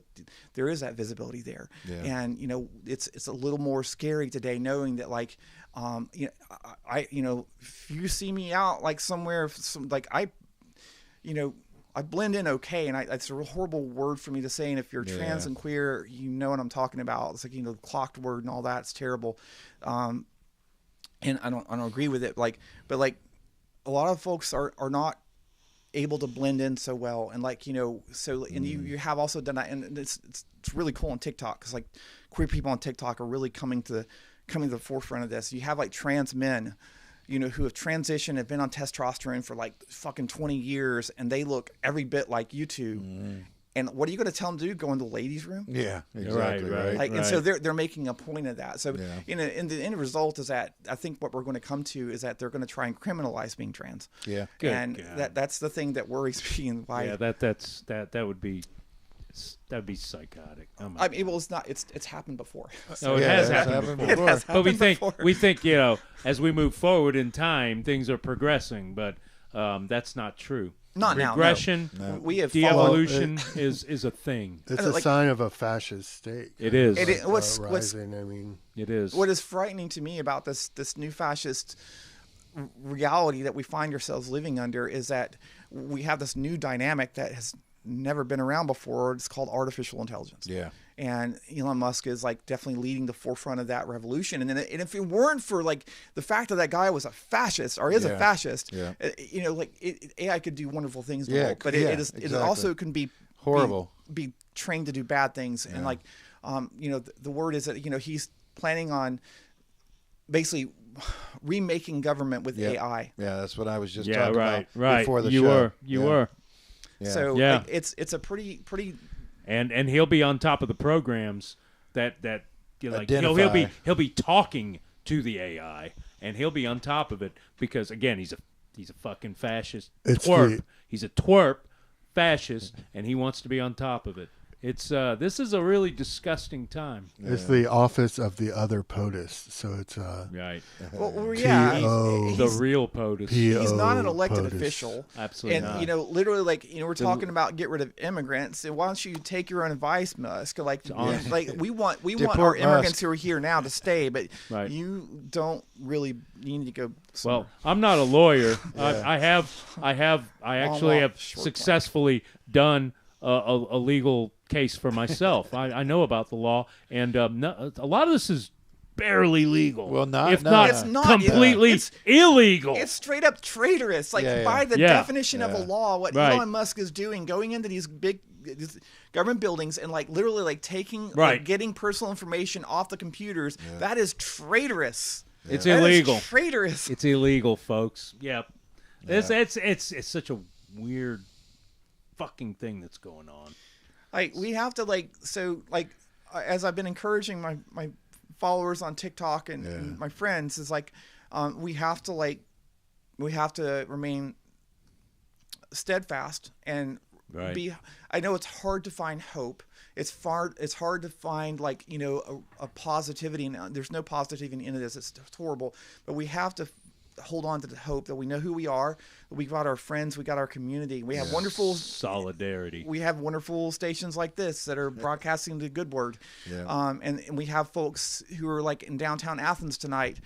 there is that visibility there. And, it's a little more scary today knowing that like, if you see me out like somewhere, I blend in okay, and it's a horrible word for me to say. And if you're trans and queer, you know what I'm talking about. It's like the clocked word and all that. It's terrible, and I don't agree with it. But a lot of folks are not able to blend in so well, and and you have also done that, and it's really cool on TikTok because like queer people on TikTok are really coming to the forefront of this. You have like trans men, who have transitioned, have been on testosterone for like fucking 20 years, and they look every bit like you two. And what are you going to tell them to do? Go in the ladies' room? Yeah, exactly. Right. And so they're making a point of that. So in the end result is that I think what we're going to come to is that they're going to try and criminalize being trans. Good that's the thing that worries me. And why? That would be. That'd be psychotic. I mean, well, it's not. It's happened before. So it has happened before. But we think as we move forward in time, things are progressing. But that's not true. Not regression. Now. No. We have de-evolution is a thing. It's a sign of a fascist state. It is. Rising. I mean, it is. What is frightening to me about this new fascist reality that we find ourselves living under is that we have this new dynamic that has never been around before. It's called artificial intelligence. And Elon Musk is like definitely leading the forefront of that revolution. And if it weren't for like the fact that guy was a fascist or is a fascist, AI could do wonderful things in the world, but it also can be horrible, be trained to do bad things. And like, the word is that, he's planning on basically remaking government with AI. Yeah. That's what I was just talking about before the show. You were. Yeah. So it's a pretty and he'll be on top of the programs that he'll be talking to the AI, and he'll be on top of it because again he's a fucking fascist twerp. He's a twerp fascist, and he wants to be on top of it. It's this is a really disgusting time. It's the office of the other POTUS, so it's right. Well, yeah, he's the real POTUS. He's not an elected official. Absolutely and not. Literally, we're talking about get rid of immigrants. And why don't you take your own advice, Musk? Like we want our immigrants who are here now to stay, but you don't really. You need to go. Somewhere. Well, I'm not a lawyer. I actually have successfully done a legal case for myself. I know about the law, and a lot of this is barely legal. Well, it's not completely illegal. It's straight up traitorous. By the definition of a law, what Elon Musk is doing, going into these big government buildings and literally taking getting personal information off the computers, that is traitorous. It's illegal. Is traitorous. It's illegal, folks. Yep. It's such a weird fucking thing that's going on. We have to as I've been encouraging my followers on TikTok and my friends is we have to remain steadfast and be. I know it's hard to find hope. It's hard to find a positivity, and there's no positivity in this. It's horrible, but we have to hold on to the hope that we know who we are. We've got our friends. We got our community. We have wonderful solidarity. We have wonderful stations like this that are broadcasting the good word. And we have folks who are in downtown Athens tonight,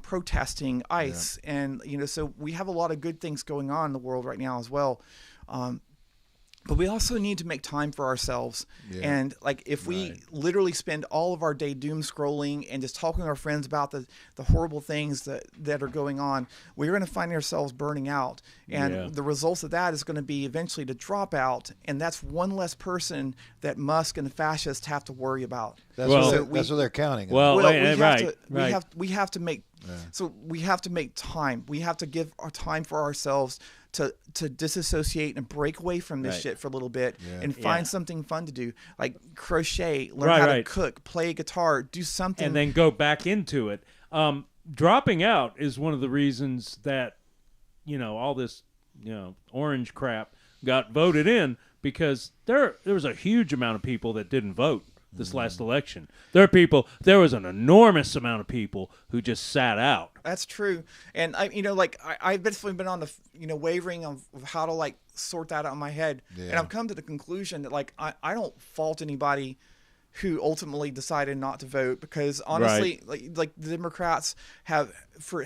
protesting ICE. And, so we have a lot of good things going on in the world right now as well. But we also need to make time for ourselves. Yeah. And like if we literally spend all of our day doom scrolling and just talking to our friends about the horrible things that are going on, we're going to find ourselves burning out. And the results of that is going to be eventually to drop out. And that's one less person that Musk and the fascists have to worry about. That's what they're counting on. We have to make so we have to make time. We have to give our time for ourselves to disassociate and break away from this shit for a little bit and find something fun to do, like crochet, learn how to cook, play guitar, do something, and then go back into it. Dropping out is one of the reasons that all this orange crap got voted in, because there was a huge amount of people that didn't vote this last election. There was an enormous amount of people who just sat out. That's true. And I've basically been on the wavering of how to sort that out in my head. And I've come to the conclusion that I don't fault anybody who ultimately decided not to vote, because honestly, like the Democrats have for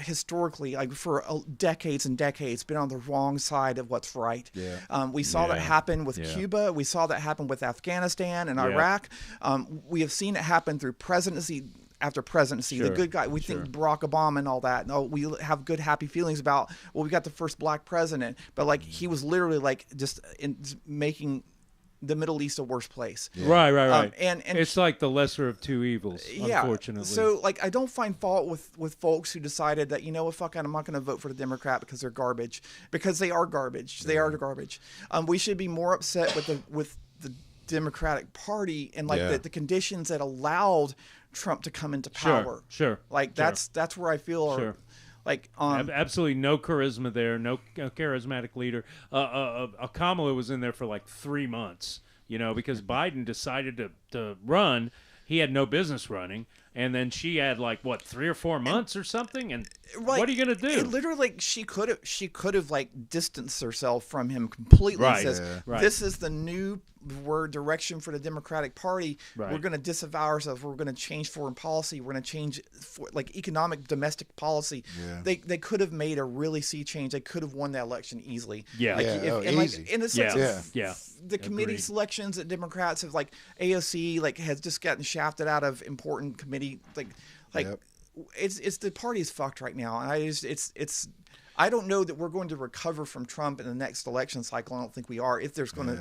decades and decades been on the wrong side of what's right. We saw that happen with Cuba. We saw that happen with Afghanistan and Iraq. We have seen it happen through presidency after presidency. The good guy, we think Barack Obama and all that. No, we have good, happy feelings about, we got the first black president, but he was literally just making the Middle East a worse place. Right. And it's like the lesser of two evils, unfortunately. So I don't find fault with folks who decided that, fuck it, I'm not going to vote for the Democrat because they're garbage. Because they are garbage. They are garbage. We should be more upset with the Democratic Party and the conditions that allowed Trump to come into power. Sure. That's where I feel absolutely no charisma there, no charismatic leader. Kamala was in there for 3 months, because Biden decided to run. He had no business running, and then she had 3 or 4 months or something. And what are you gonna do? Literally, she could have distanced herself from him completely. Right. And says, this is the new direction for the Democratic Party. We're going to disavow ourselves. We're going to change foreign policy. We're going to change economic domestic policy. They could have made a really sea change. They could have won that election easily. Easy. In the sense of the committee selections that Democrats have, AOC has just gotten shafted out of important committee. It's the party's fucked right now. And I don't know that we're going to recover from Trump in the next election cycle. I don't think we are. If there's an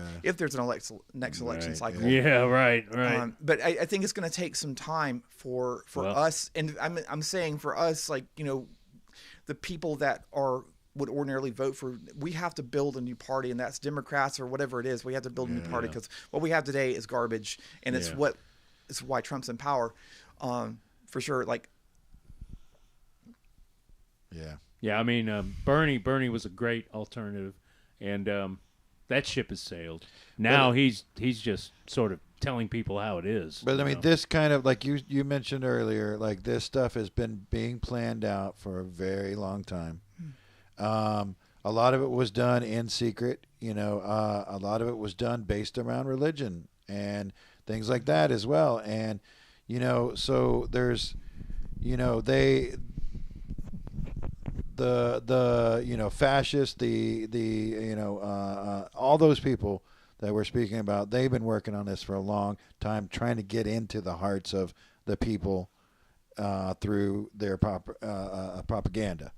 next election cycle. Yeah, right. But I think it's going to take some time for us, and I'm saying for us, the people that would ordinarily vote for. We have to build a new party, and that's Democrats or whatever it is. We have to build a new party, because what we have today is garbage, and it's why Trump's in power, for sure. Yeah, I mean, Bernie was a great alternative, and that ship has sailed. Now he's just sort of telling people how it is. But I mean, this kind of, you mentioned earlier, this stuff has been being planned out for a very long time. A lot of it was done in secret. A lot of it was done based around religion and things like that as well. And so there's, the fascists, all those people that we're speaking about, they've been working on this for a long time, trying to get into the hearts of the people through their propaganda.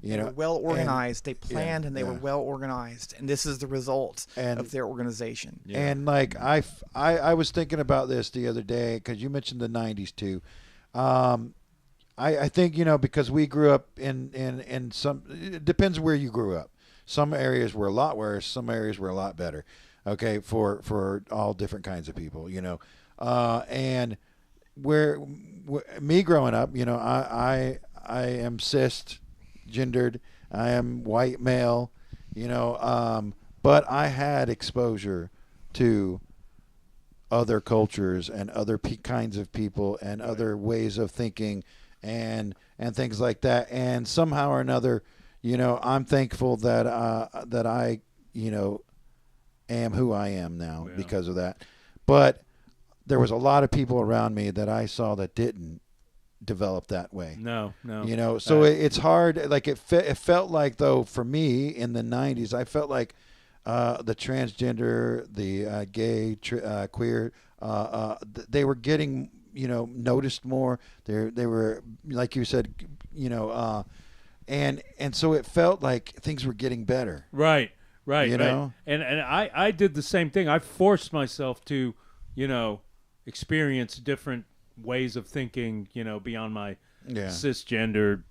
They were well organized. They planned and they were well organized, and this is the result of their organization. And I was thinking about this the other day, because you mentioned the 90s too. I think, because we grew up in some, it depends where you grew up. Some areas were a lot worse. Some areas were a lot better. Okay. For all different kinds of people, and me growing up, I am cisgendered. I am white male, but I had exposure to other cultures and other kinds of people and other ways of thinking and things like that. And somehow or another, I'm thankful that I, am who I am now because of that. But there was a lot of people around me that I saw that didn't develop that way. No. So it's hard. It felt like, though, for me in the 90s, I felt like the transgender, the gay, queer, they were getting, noticed more. They were, like you said, and so it felt like things were getting better. Right. You know? And I did the same thing. I forced myself to, experience different ways of thinking, beyond my cisgender,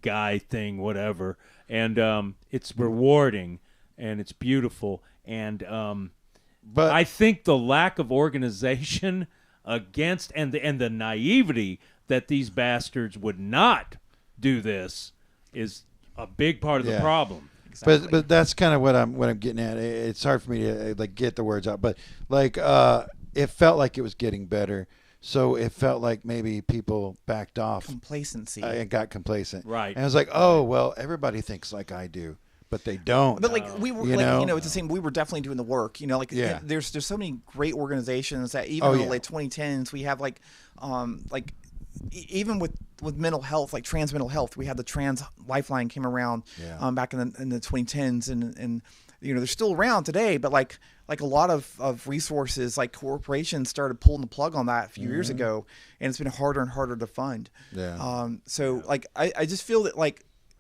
guy thing, whatever. And it's rewarding and it's beautiful. And but I think the lack of organization against and the naivety that these bastards would not do this is a big part of the problem. Exactly. But that's kind of what I'm getting at. It's hard for me to get the words out, but it felt like it was getting better. So it felt like maybe people backed off. Complacency. And got complacent. Right. And I was like, oh, well, everybody thinks like I do, but they don't. But we were it's the same. We were definitely doing the work. There's so many great organizations that even in the late 2010s we have even with mental health, like trans mental health, we had the Trans Lifeline came around back in the 2010s, and they're still around today, but like a lot of resources, like corporations started pulling the plug on that a few years ago, and it's been harder and harder to fund. I just feel that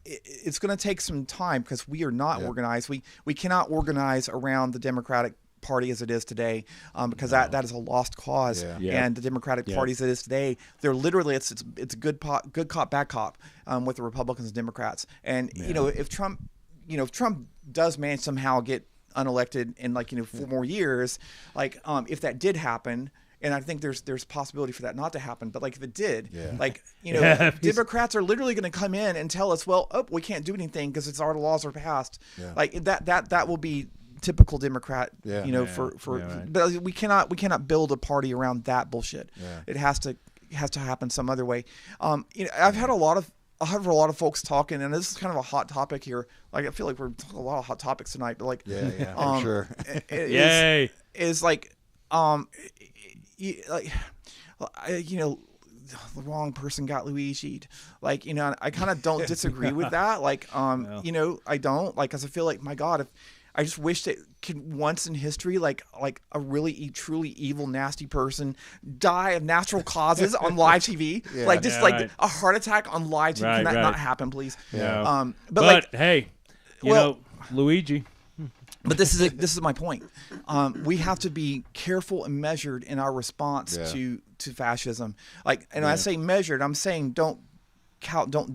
it's going to take some time because we are not organized. We cannot organize around the Democratic Party as it is today, because that is a lost cause. And the Democratic Party as it is today, they're literally it's a good cop, bad cop with the Republicans and Democrats. And if Trump does manage somehow get unelected in 4 more years, if that did happen. And I think there's possibility for that not to happen. But if it did, Democrats are literally going to come in and tell us, well, we can't do anything because our laws are passed. That will be typical Democrat. But we cannot build a party around that bullshit. It has to happen some other way. I've had a lot of folks talking, and this is kind of a hot topic here. I feel like we're talking a lot of hot topics tonight, but for sure. Yay. The wrong person got Luigi'd. I kind of don't disagree with that. I don't because I feel like, my God, if I just wish that could once in history, like a really truly evil, nasty person die of natural causes on live TV, a heart attack on live TV. Can that not happen, please? But hey, Luigi. But this is my point. We have to be careful and measured in our response to fascism. I say measured. I'm saying don't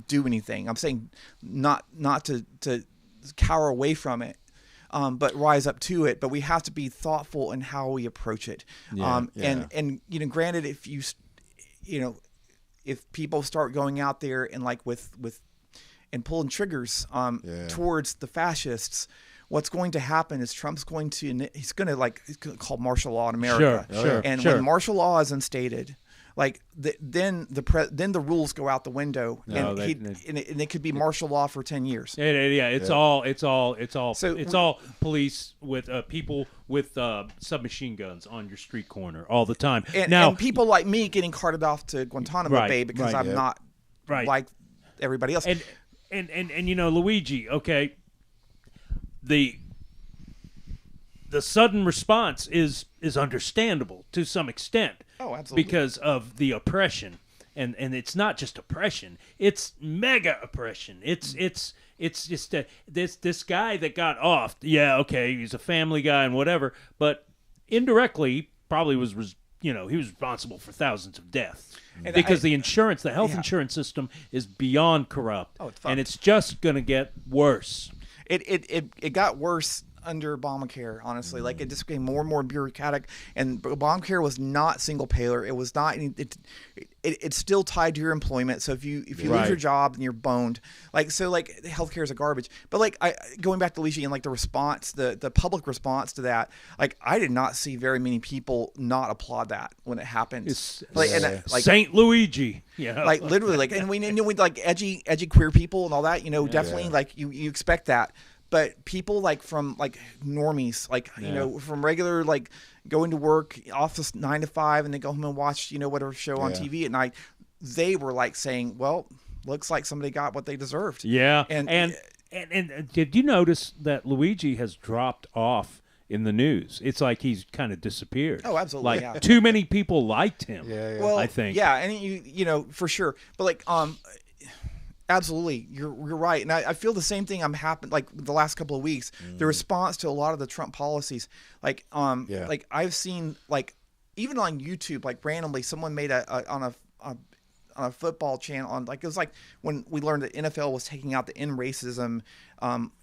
do anything. I'm saying not to cower away from it, but rise up to it. But we have to be thoughtful in how we approach it. And granted, if people start going out there and and pulling triggers towards the fascists, what's going to happen is Trump's going to call martial law in America. When martial law is instated, then the rules go out the window, and it could be martial law for 10 years. It's all police with people with submachine guns on your street corner all the time. And people like me getting carted off to Guantanamo Bay because I'm not like everybody else. And Luigi, okay. The sudden response is understandable to some extent. Oh, absolutely. Because of the oppression, and it's not just oppression; it's mega oppression. It's just this guy that got off. Yeah, okay, he's a family guy and whatever, but indirectly probably was he was responsible for thousands of deaths because the health insurance system is beyond corrupt, and it's just going to get worse. It got worse under Obamacare, honestly. It just became more and more bureaucratic, and Obamacare was not single payer. It was not. It's still tied to your employment. So if you lose your job, then you're boned. Healthcare is a garbage. But going back to Luigi and the response, the public response to that, I did not see very many people not applaud that when it happened. Saint Luigi. Yeah. Literally, and we edgy queer people and all that. Definitely you expect that. But people from normies, from regular going to work, office 9 to 5, and they go home and watch whatever show on TV at night, they were saying, well, looks like somebody got what they deserved. Yeah, And did you notice that Luigi has dropped off in the news? It's like he's kind of disappeared. Oh, absolutely. Like too many people liked him. Yeah. Well, I think. Yeah, and you know for sure. But like absolutely, you're right, and I feel the same thing. Like the last couple of weeks, the response to a lot of the Trump policies, like like I've seen like even on YouTube, like randomly someone made on a football channel on like it was like when we learned that NFL was taking out the end racism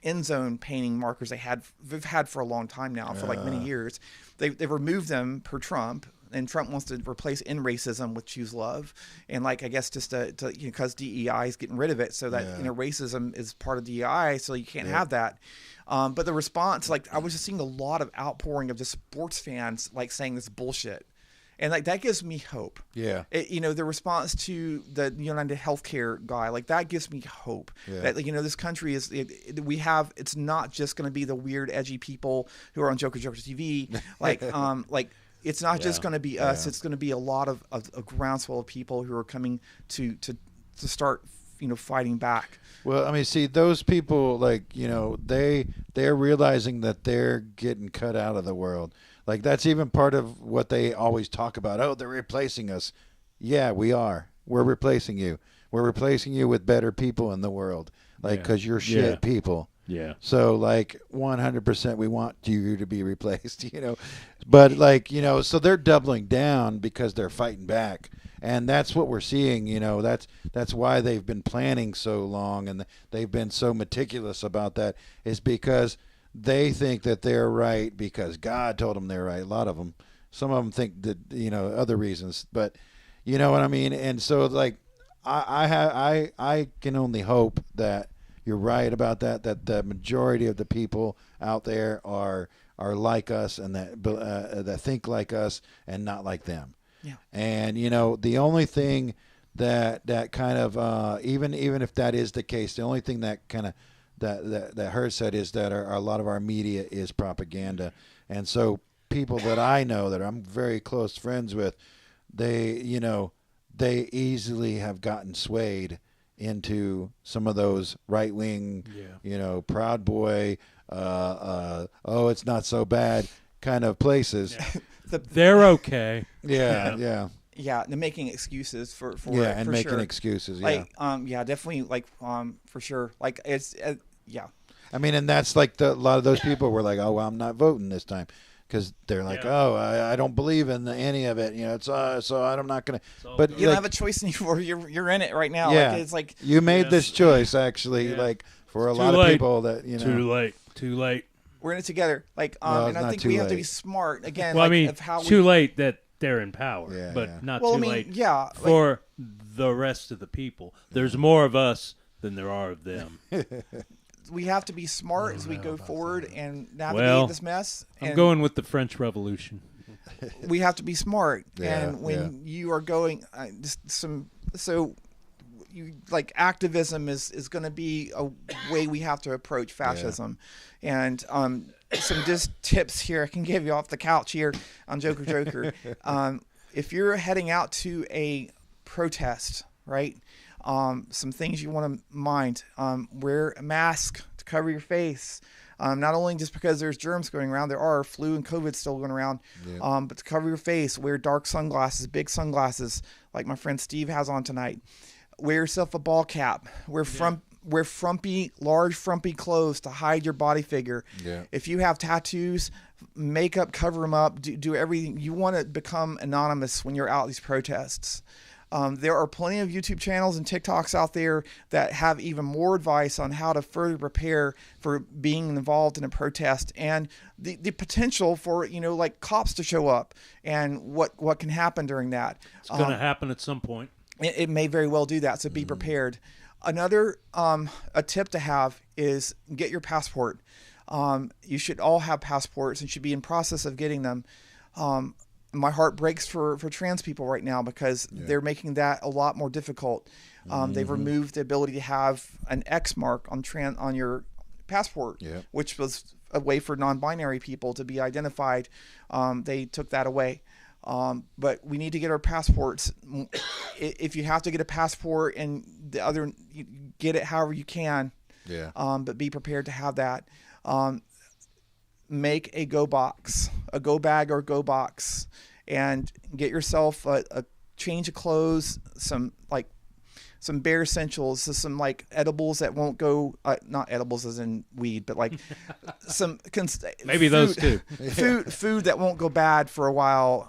end zone painting markers they've had for a long time now for like many years. They've removed them per Trump. And Trump wants to replace in racism with choose love, and like I guess just to because DEI is getting rid of it, so that racism is part of DEI, so you can't have that. But the response, like I was just seeing a lot of outpouring of just sports fans like saying this bullshit, and like that gives me hope. Yeah, the response to the United Healthcare guy, like that gives me hope that this country is it's not just going to be the weird edgy people who are on Joker TV, like like. It's not just going to be us. It's going to be a lot of a groundswell of people who are coming to start, fighting back. Well, I mean, see, those people, like, they're realizing that they're getting cut out of the world. Like, that's even part of what they always talk about. Oh, they're replacing us. Yeah, we are. We're replacing you. We're replacing you with better people in the world. Like, because you're shit people. Yeah. So, like, 100% we want you to be replaced, But, like, so they're doubling down because they're fighting back. And that's what we're seeing, That's why they've been planning so long and they've been so meticulous about that, is because they think that they're right because God told them they're right. A lot of them. Some of them think that, other reasons. But, you know what I mean? And so, like, I can only hope that you're right about that the majority of the people out there are like us and that think like us and not like them. Yeah. And the only thing that kind of even if that is the case, the only thing that kind of that hurts that is that a lot of our media is propaganda. And so people that I know that I'm very close friends with, they easily have gotten swayed into some of those right-wing, Proud Boy, oh, it's not so bad kind of places. They're okay. Yeah. Yeah, they're making excuses for and for making sure. excuses. Like, definitely, like, for sure. Like, it's, I mean, and that's like a lot of those people were like, oh, well, I'm not voting this time. Because they're like, oh, I don't believe in any of it, It's so I'm not gonna. But you don't have a choice anymore. You're in it right now. Yeah, like, it's like you made this choice actually. Like for a lot of people that Too late. We're in it together. Like, and I think we have to be smart again. Well, like, I mean, of how too late that they're in power, but not too late. Yeah, for the rest of the people. There's more of us than there are of them. We have to be smart as we go forward and navigate this mess. I'm going with the French Revolution. We have to be smart, and when you are going, like activism is going to be a way we have to approach fascism, and some just tips here I can give you off the couch here on Joker. If you're heading out to a protest, right? Some things you want to mind. Wear a mask to cover your face. Not only just because there's germs going around, there are flu and COVID still going around, but to cover your face, wear dark sunglasses, big sunglasses, like my friend Steve has on tonight. Wear yourself a ball cap. Wear large frumpy clothes to hide your body figure. Yeah. If you have tattoos, makeup, cover them up. Do everything. You want to become anonymous when you're out at these protests. There are plenty of YouTube channels and TikToks out there that have even more advice on how to further prepare for being involved in a protest and the potential for, like cops to show up and what can happen during that. It's going to happen at some point. It may very well do that, so be prepared. Another a tip to have is get your passport. You should all have passports and should be in process of getting them. My heart breaks for trans people right now because they're making that a lot more difficult. They've removed the ability to have an X mark on your passport, which was a way for non-binary people to be identified. They took that away. But we need to get our passports. If you have to get a passport and the other, get it however you can. Yeah. But be prepared to have that. Make a go box, a go bag or go box, and get yourself a change of clothes, some bare essentials, some like edibles that won't go, not edibles as in weed, but like some maybe food, those too. food that won't go bad for a while.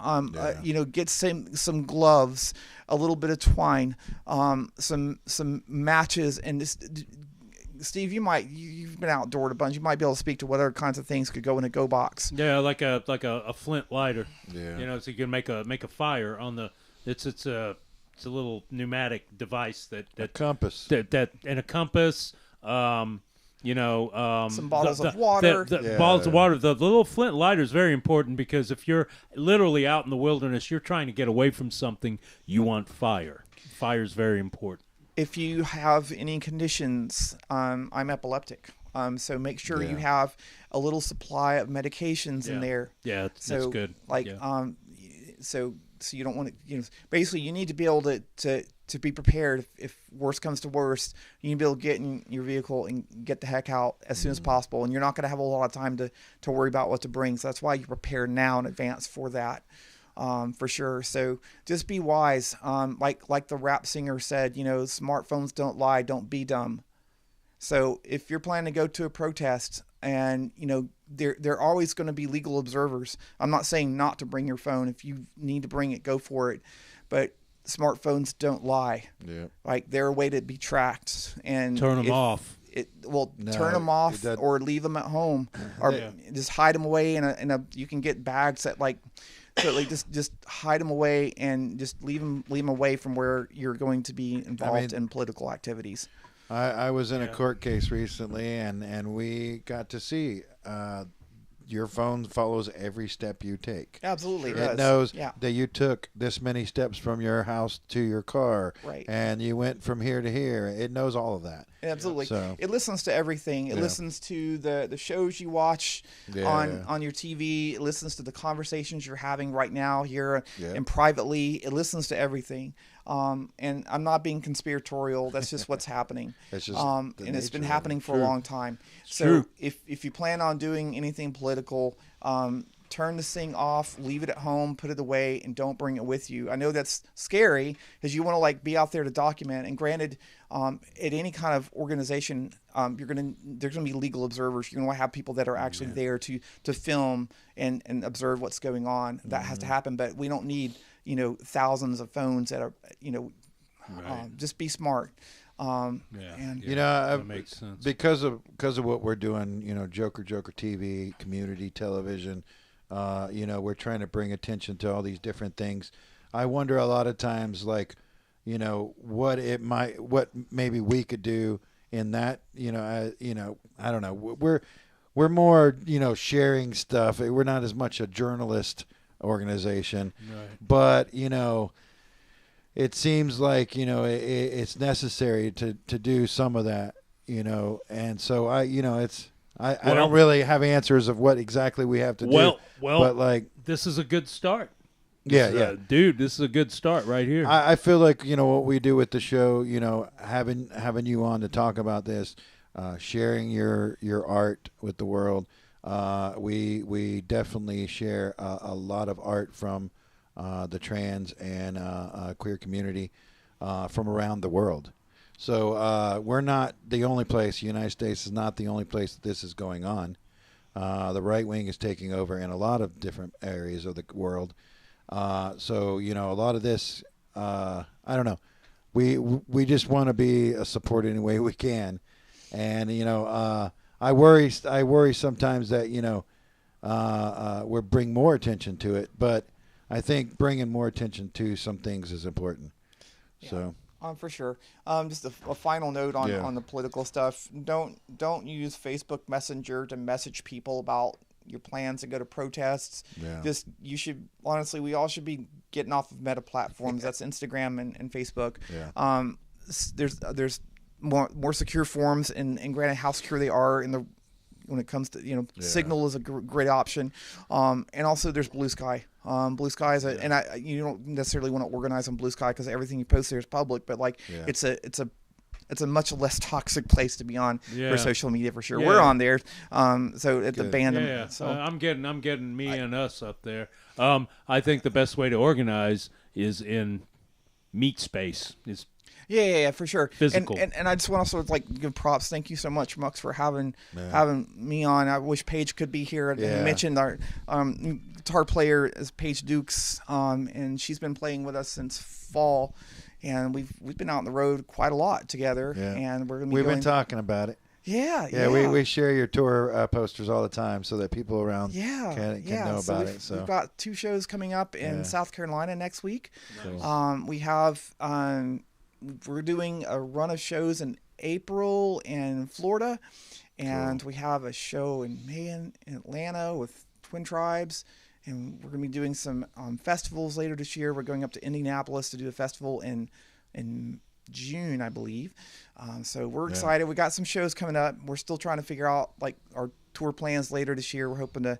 Get some gloves, a little bit of twine, some matches, and just, Steve, you've been outdoor a bunch. You might be able to speak to what other kinds of things could go in a go box. Yeah, like a flint lighter. Yeah. So you can make a fire on the. It's a little pneumatic device that a compass that and a compass. Some bottles of water. Bottles of water. The little flint lighter is very important because if you're literally out in the wilderness, you're trying to get away from something. You want fire. Fire is very important. If you have any conditions, I'm epileptic, so make sure you have a little supply of medications in there. Yeah, that's good. So you don't want to, basically you need to be able to be prepared if worst comes to worst. You need to be able to get in your vehicle and get the heck out as soon as possible, and you're not going to have a lot of time to worry about what to bring. So that's why you prepare now in advance for that. For sure. So just be wise. Like the rap singer said, smartphones don't lie, don't be dumb. So if you're planning to go to a protest and, there are always going to be legal observers. I'm not saying not to bring your phone. If you need to bring it, go for it. But smartphones don't lie. Yeah. Like they're a way to be tracked and turn them off. Turn them off or leave them at home or just hide them away in a, you can get bags that so like just hide them away and just leave them away from where you're going to be involved in political activities. I was in a court case recently, and we got to see your phone follows every step you take. Absolutely, it knows that you took this many steps from your house to your car, right? And you went from here to here. It knows all of that. Absolutely. So, it listens to everything. It listens to the shows you watch on your TV. It listens to the conversations you're having right now here and privately. It listens to everything. And I'm not being conspiratorial. That's just what's happening. It's just and it's been happening for a long time. So true. If you plan on doing anything political, turn this thing off, leave it at home, put it away, and don't bring it with you. I know that's scary because you want to be out there to document. And granted, at any kind of organization, there's gonna be legal observers. You're gonna have people that are actually there to film and observe what's going on. That has to happen, but we don't need thousands of phones that are just be smart. That makes sense because of what we're doing. Joker TV, community television. We're trying to bring attention to all these different things. I wonder a lot of times, what maybe we could do in that. I don't know. We're more sharing stuff. We're not as much a journalist organization, but it seems like it's necessary to do some of that, and so I don't really have answers of what exactly we have to do. But this is a good start. Dude, this is a good start right here. I feel like what we do with the show, having you on to talk about this, sharing your art with the world. We definitely share a lot of art from the trans and queer community from around the world. So we're not the only place. The United States is not the only place that this is going on. The right wing is taking over in a lot of different areas of the world. So a lot of this, I don't know. We just want to be a support any way we can, and I worry sometimes that we're bring more attention to it, but I think bringing more attention to some things is important. Yeah. So. For sure. Just a final note on the political stuff. Don't use Facebook Messenger to message people about your plans to go to protests. Yeah. You should, honestly, we all should be getting off of meta platforms. That's Instagram and Facebook. Yeah. There's more secure forms, and granted how secure they are when it comes to Signal is a great option, and also there's Blue Sky. Blue Sky is you don't necessarily want to organize on Blue Sky because everything you post there is public, but it's a it's a much less toxic place to be on for social media for sure. Yeah. We're on there, so at the band. So I'm getting me and us up there. I think the best way to organize is in meet space. Is Yeah, for sure. Physical. And I just want to also like give props. Thank you so much, Mux, for having me on. I wish Paige could be here. You mentioned our guitar player is Paige Dukes, and she's been playing with us since fall, and we've been out on the road quite a lot together. Yeah. And we've been talking about it. Yeah. We share your tour posters all the time so that people around can know about it. So we've got 2 shows coming up in South Carolina next week. Nice. We have we're doing a run of shows in April in Florida, and we have a show in May in Atlanta with Twin Tribes, and we're going to be doing some festivals later this year. We're going up to Indianapolis to do a festival in June, I believe. So we're excited. We got some shows coming up. We're still trying to figure out like our tour plans later this year. We're hoping to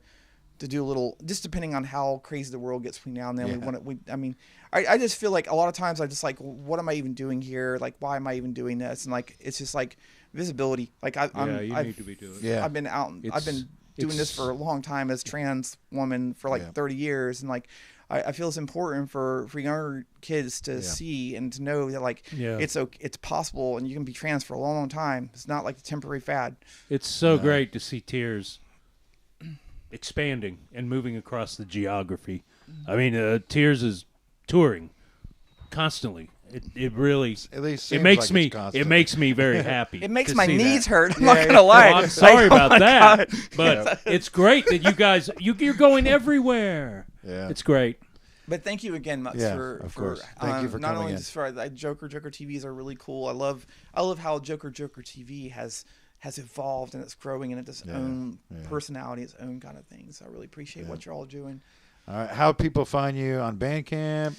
do a little, just depending on how crazy the world gets between now and then. I just feel like a lot of times I just like, what am I even doing here? Like, why am I even doing this? And like, it's just like visibility. Like you need to be doing it. I've been out. I've been doing this for a long time as trans woman for like 30 years. And like, I feel it's important for younger kids to see and to know that like it's possible and you can be trans for a long, long time. It's not like a temporary fad. It's so great to see Tears expanding and moving across the geography. I mean, Tears is touring constantly. It really at least it makes me very happy. It makes my knees that. hurt. I'm not gonna lie. Well, I'm sorry about that, God. but it's great that you guys you're going everywhere. Yeah, it's great. But thank you again, Mux, for thank you for not coming only in. just for Joker TVs are really cool. I love how Joker TV has evolved and it's growing and its own personality, its own kind of thing. So I really appreciate what you're all doing. All right, how people find you on Bandcamp?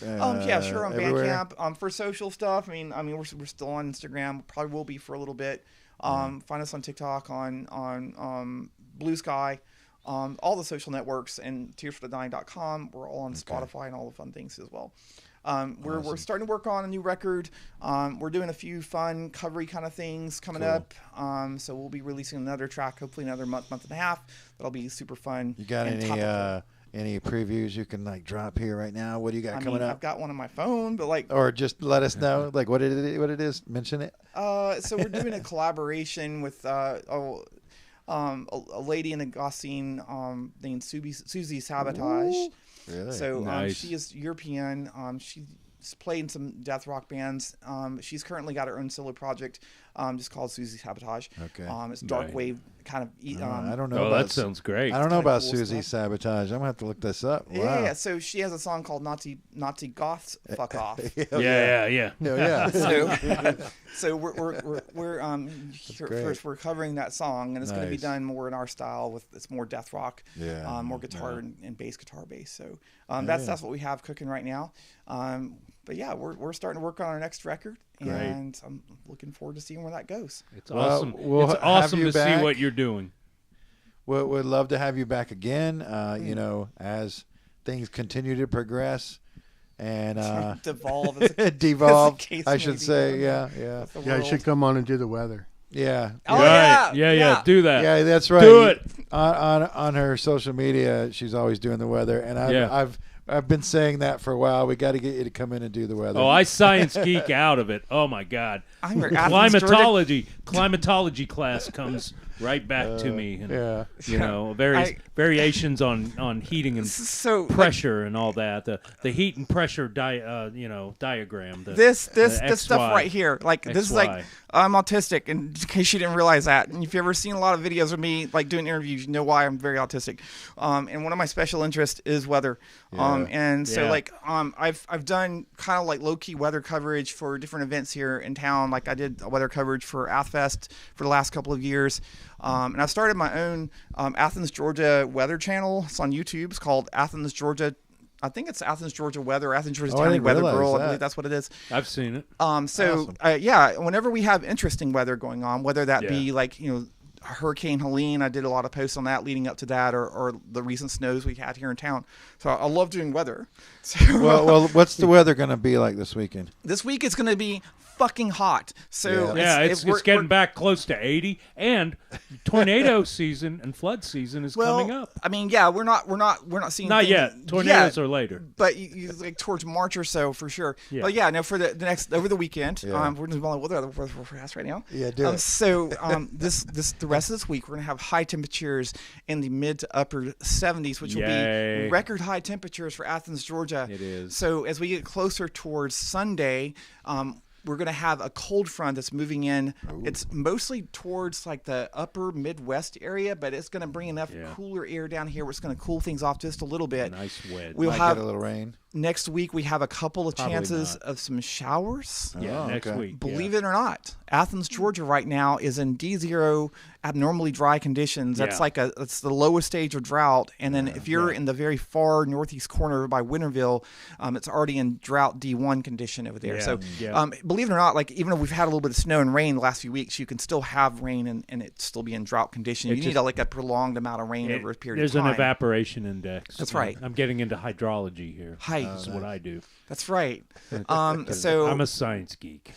Sure, on everywhere? Bandcamp. For social stuff, I mean, we're still on Instagram. Probably will be for a little bit. Find us on TikTok, on Blue Sky, all the social networks, and tearsforthedying.com. We're all on Spotify and all the fun things as well. We're starting to work on a new record. We're doing a few fun covery kind of things coming up. So we'll be releasing another track, hopefully another month and a half. That'll be super fun. You got any previews you can like drop here right now? What do you got coming up? I've got one on my phone, but like, or just let us know like what it is. Mention it. So we're doing a collaboration with a lady in the goth scene named Susie Sabotage. Ooh, really? So nice. she is European. She's played in some death rock bands. She's currently got her own solo project just called Susie Sabotage. Okay. It's dark wave kind of. I don't know. Oh, that sounds great. I don't know about cool Susie stuff. Sabotage. I'm gonna have to look this up. Wow. Yeah. So she has a song called Nazi Goths Fuck Off. Yeah. So we're covering that song, and it's going to be done more in our style with it's more death rock, more guitar and bass guitar bass. So that's what we have cooking right now. But yeah, we're starting to work on our next record, and I'm looking forward to seeing where that goes. It's awesome. It's awesome to see what you're doing. We'd love to have you back again. You know, as things continue to progress and devolve. I should say. Yeah. You should come on and do the weather. Yeah. Oh, yeah. Do that. Yeah, that's right. Do it. On her social media, she's always doing the weather, and I've been saying that for a while. We got to get you to come in and do the weather. Oh, I science geek out of it. Oh my God. Climatology class comes right back to me. And, you know, variations on heating and pressure and all that. The heat and pressure diagram. This stuff right here, like this is like I'm autistic, and in case you didn't realize that. And if you've ever seen a lot of videos of me like doing interviews, you know why I'm very autistic. And one of my special interests is weather. I've done kind of like low key weather coverage for different events here in town. Like I did weather coverage for AthFest for the last couple of years. And I've started my own Athens, Georgia weather channel. It's on YouTube. It's called Athens, Georgia. I think it's Athens, Georgia Weather, Athens, Georgia County Weather Girl. I believe that's what it is. I've seen it. Awesome. Whenever we have interesting weather going on, whether that be like, Hurricane Helene. I did a lot of posts on that leading up to that, or the recent snows we had here in town. So I love doing weather. So, well, what's the weather going to be like this weekend? This week it's going to be fucking hot. So it's getting back close to 80, and tornado season and flood season is coming up. I mean, yeah, we're not seeing not yet. Tornadoes are later, but you like towards March or so for sure. Yeah. But yeah, no, for the next over the weekend, we're just going weather forecast right now. Yeah, do it. So the rest of this week we're gonna have high temperatures in the mid to upper 70s, which will be record high temperatures for Athens, Georgia. It is. So as we get closer towards Sunday, we're going to have a cold front that's moving in. Ooh. It's mostly towards like the upper Midwest area, but it's going to bring enough cooler air down here where it's going to cool things off just a little bit. Nice wind. We'll have a little rain. Next week, we have a couple of chances of some showers. Yeah, next week. Believe it or not, Athens, Georgia right now is in D0 abnormally dry conditions. That's it's the lowest stage of drought. And then if you're in the very far northeast corner by Winterville, it's already in drought D1 condition over there. So believe it or not, like even if we've had a little bit of snow and rain the last few weeks, you can still have rain and it still be in drought condition. You need a prolonged amount of rain over a period of time. There's an evaporation index. That's right. I'm getting into hydrology here. This is what I do. That's right. So I'm a science geek.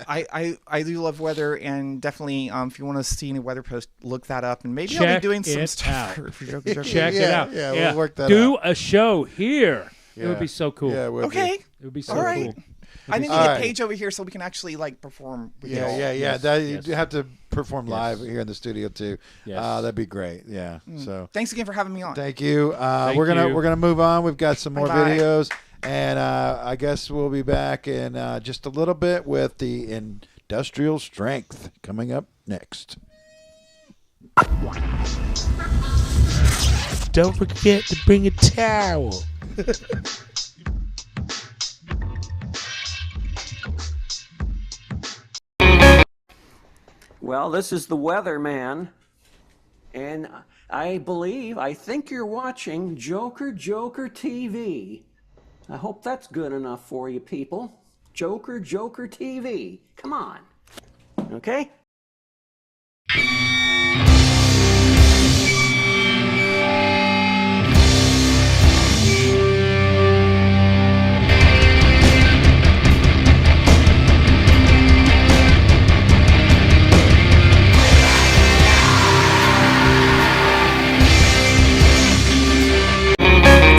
I do love weather, and definitely if you want to see any weather post, look that up, and maybe I'll be doing some stuff for Joker. Check it out. Yeah, we'll work that out. Do a show here. It would be so cool. Yeah, it would okay. be. It would be so All right. cool. I need to get Paige over here so we can actually perform. You have to perform live here in the studio too. Yes. That'd be great. Yeah. So thanks again for having me on. Thank you. We're gonna move on. We've got some more videos, and I guess we'll be back in just a little bit with the industrial strength coming up next. Don't forget to bring a towel. Well, this is the weatherman, and I think you're watching Joker TV. I hope that's good enough for you people. Joker TV. Come on. Okay?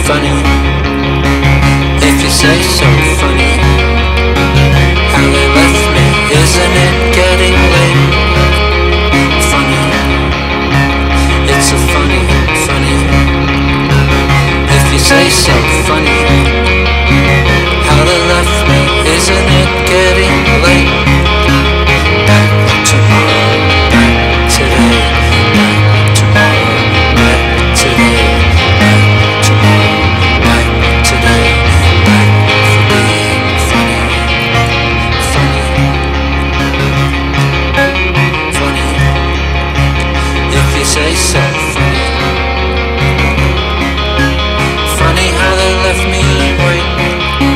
Funny, if you say so. Funny, how they left me, isn't it getting late? Funny, it's a funny, if you say so. Funny, how they left me, isn't it getting late? Back tomorrow, back today, back tomorrow, back today, back tomorrow. Say so. Funny how they left me waiting.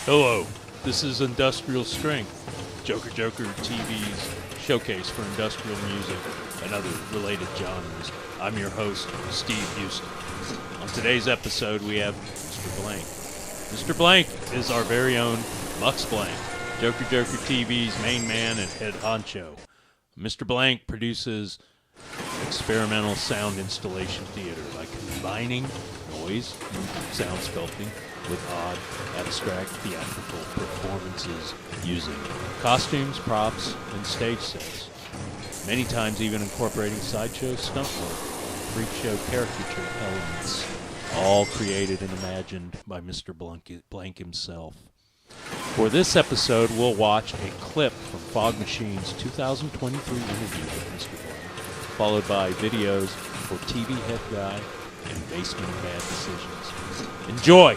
Hello, this is Industrial Strength, Joker Joker TV's showcase for industrial music and other related genres. I'm your host, Steve Houston. On today's episode, we have Mr. Blank. Mr. Blank is our very own Mux Blank, Joker Joker TV's main man and head honcho. Mr. Blank produces experimental sound installation theater by combining noise, sound sculpting, with odd, abstract, theatrical performances using costumes, props, and stage sets. Many times even incorporating sideshow stunt work, freak show caricature elements, all created and imagined by Mr. Blank himself. For this episode, we'll watch a clip from Phog Macheen's 2023 interview with Mr. Blank, followed by videos for TVHeadGuy and Basement of Bad Decisions. Enjoy!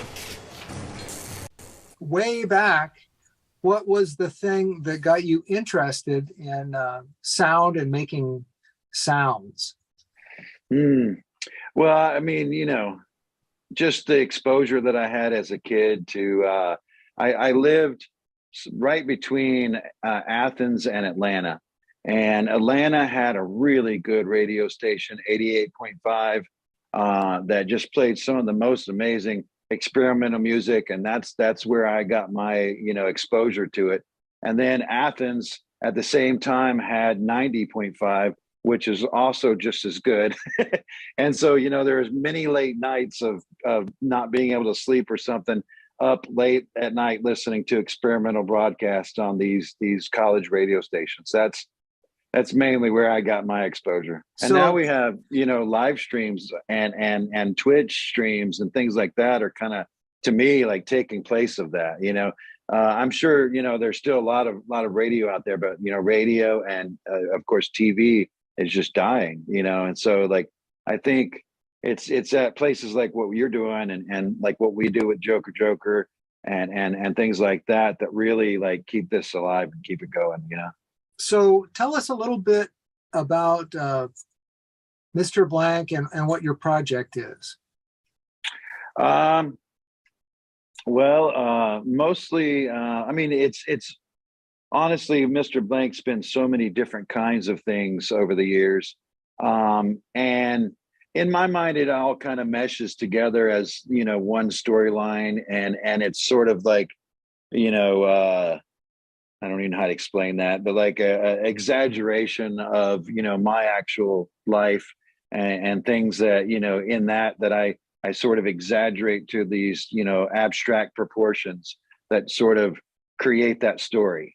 Way back, what was the thing that got you interested in sound and making sounds? Well, I mean, just the exposure that I had as a kid to, I lived right between Athens and Atlanta. And Atlanta had a really good radio station, 88.5, that just played some of the most amazing experimental music, and that's where I got my exposure to it. And then Athens at the same time had 90.5, which is also just as good. And so there's many late nights of not being able to sleep or something, up late at night listening to experimental broadcasts on these college radio stations. That's mainly where I got my exposure. And now we have, live streams and Twitch streams and things like that are kind of, to me, like taking place of that. I'm sure, there's still a lot of radio out there, but, radio and of course, TV is just dying, and so like, I think it's at places like what you're doing and like what we do with Joker Joker and things like that really like keep this alive and keep it going, So tell us a little bit about Mr. Blank and what your project is. Mostly, I mean, it's honestly, Mr. Blank's been so many different kinds of things over the years. And in my mind, it all kind of meshes together as, one storyline and it's sort of like, I don't even know how to explain that, but like a exaggeration of, my actual life and things that, in that I sort of exaggerate to these, abstract proportions that sort of create that story.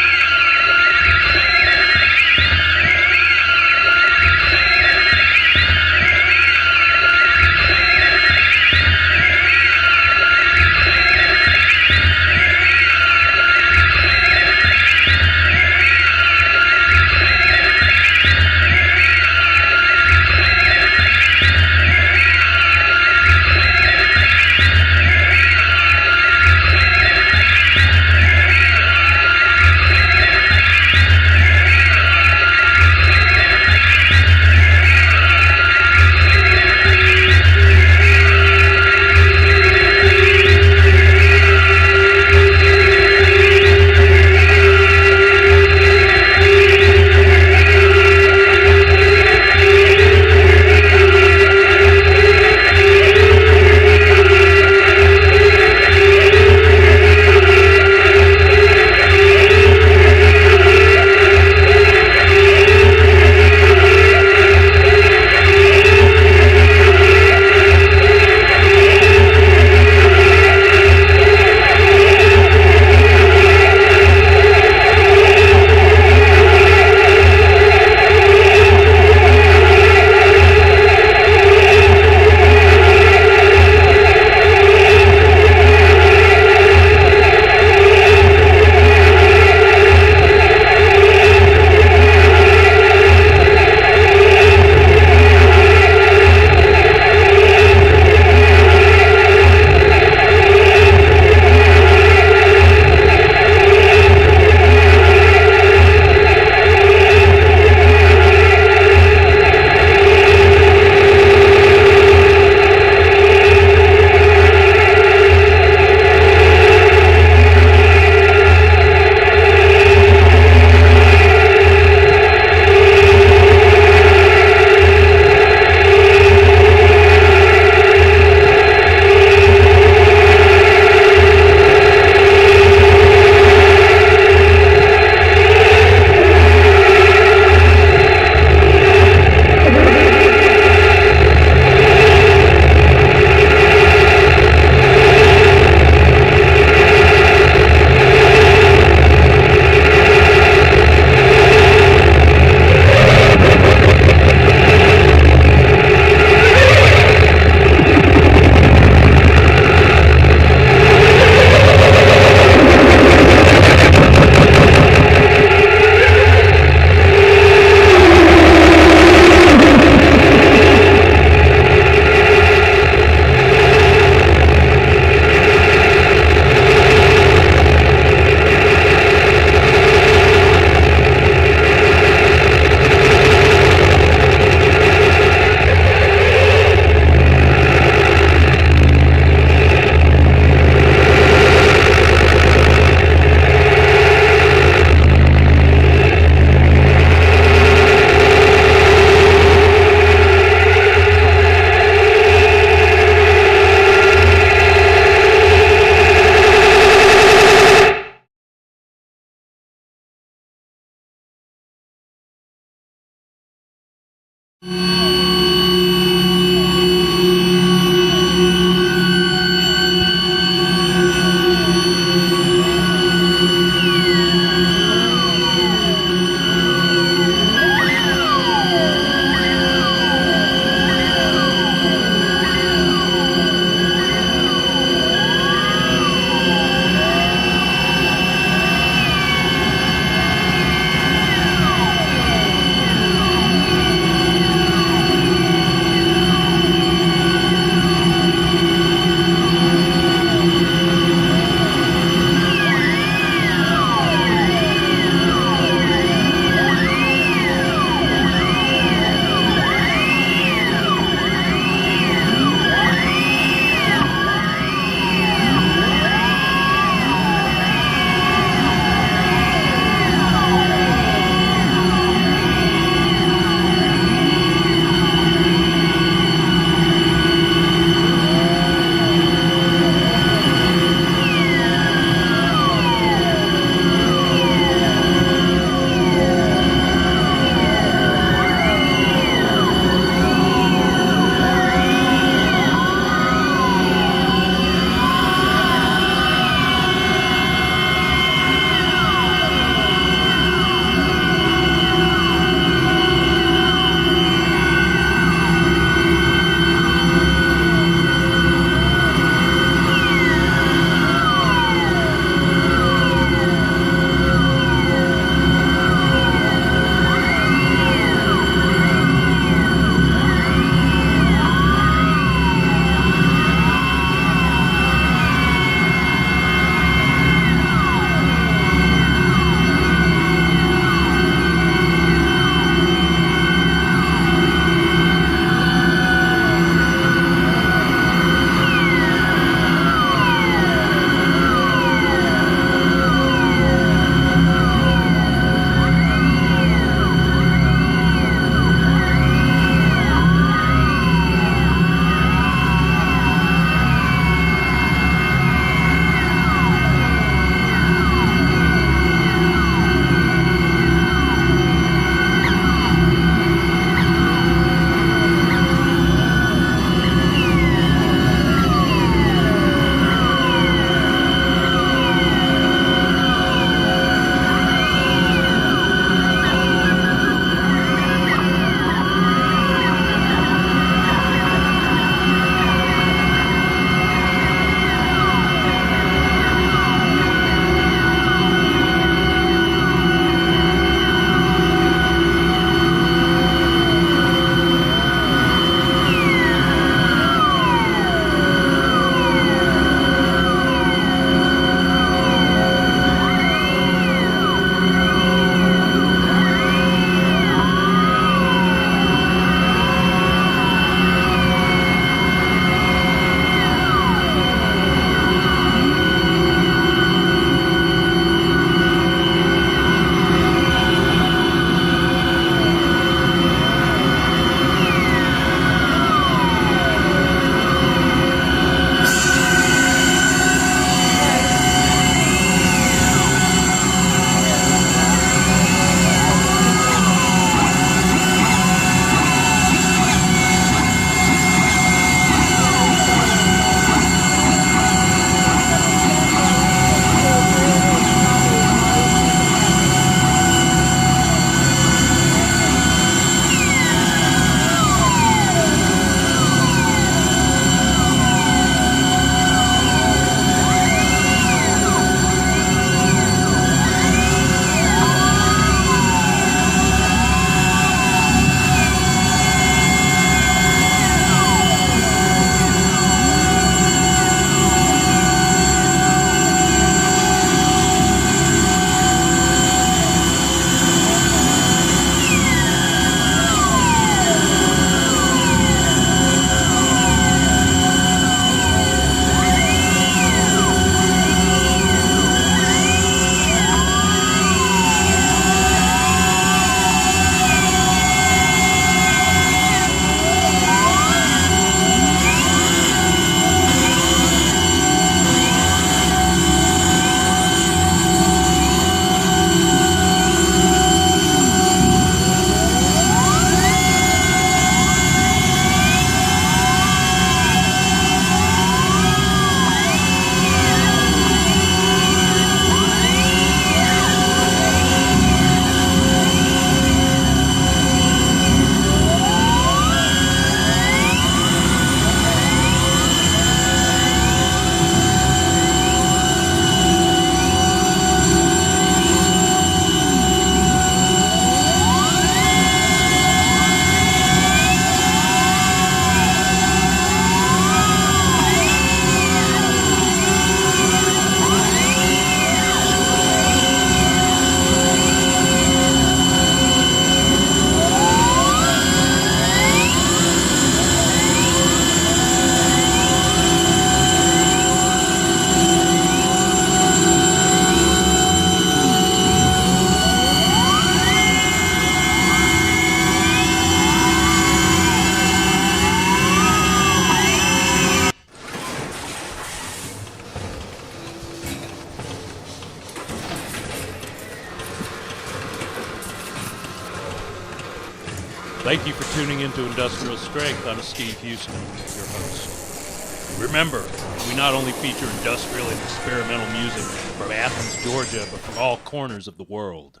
Thank you for tuning into Industrial Strength. I'm Steve Houston, your host. Remember, we not only feature industrial and experimental music from Athens, Georgia, but from all corners of the world,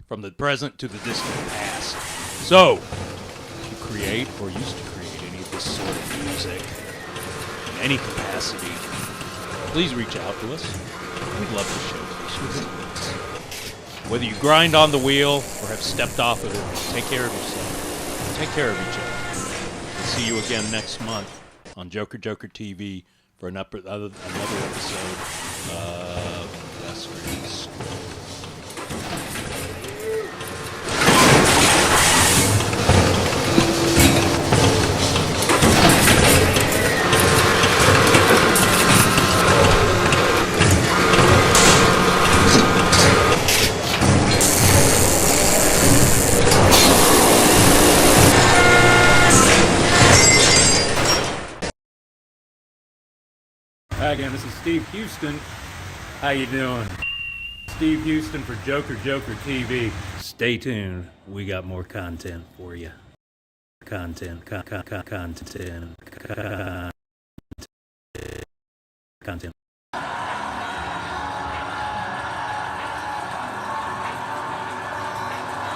from the present to the distant past. So, if you create or used to create any of this sort of music in any capacity, please reach out to us. We'd love to showcase your skills. Whether you grind on the wheel or have stepped off of it, take care of yourself. Take care of each other. We'll see you again next month on Joker Joker TV for another episode of Livestreams. Hi again, this is Steve Houston. How you doing? Steve Houston for Joker Joker TV. Stay tuned. We got more content for you. Content.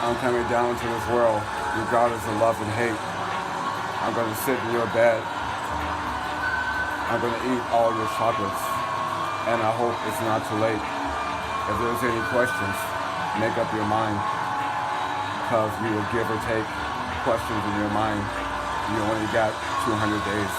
I'm coming down into this world, regardless of love and hate. I'm going to sit in your bed. I'm going to eat all your chocolates, and I hope it's not too late. If there's any questions, make up your mind, because you will give or take questions in your mind. You only got 200 days.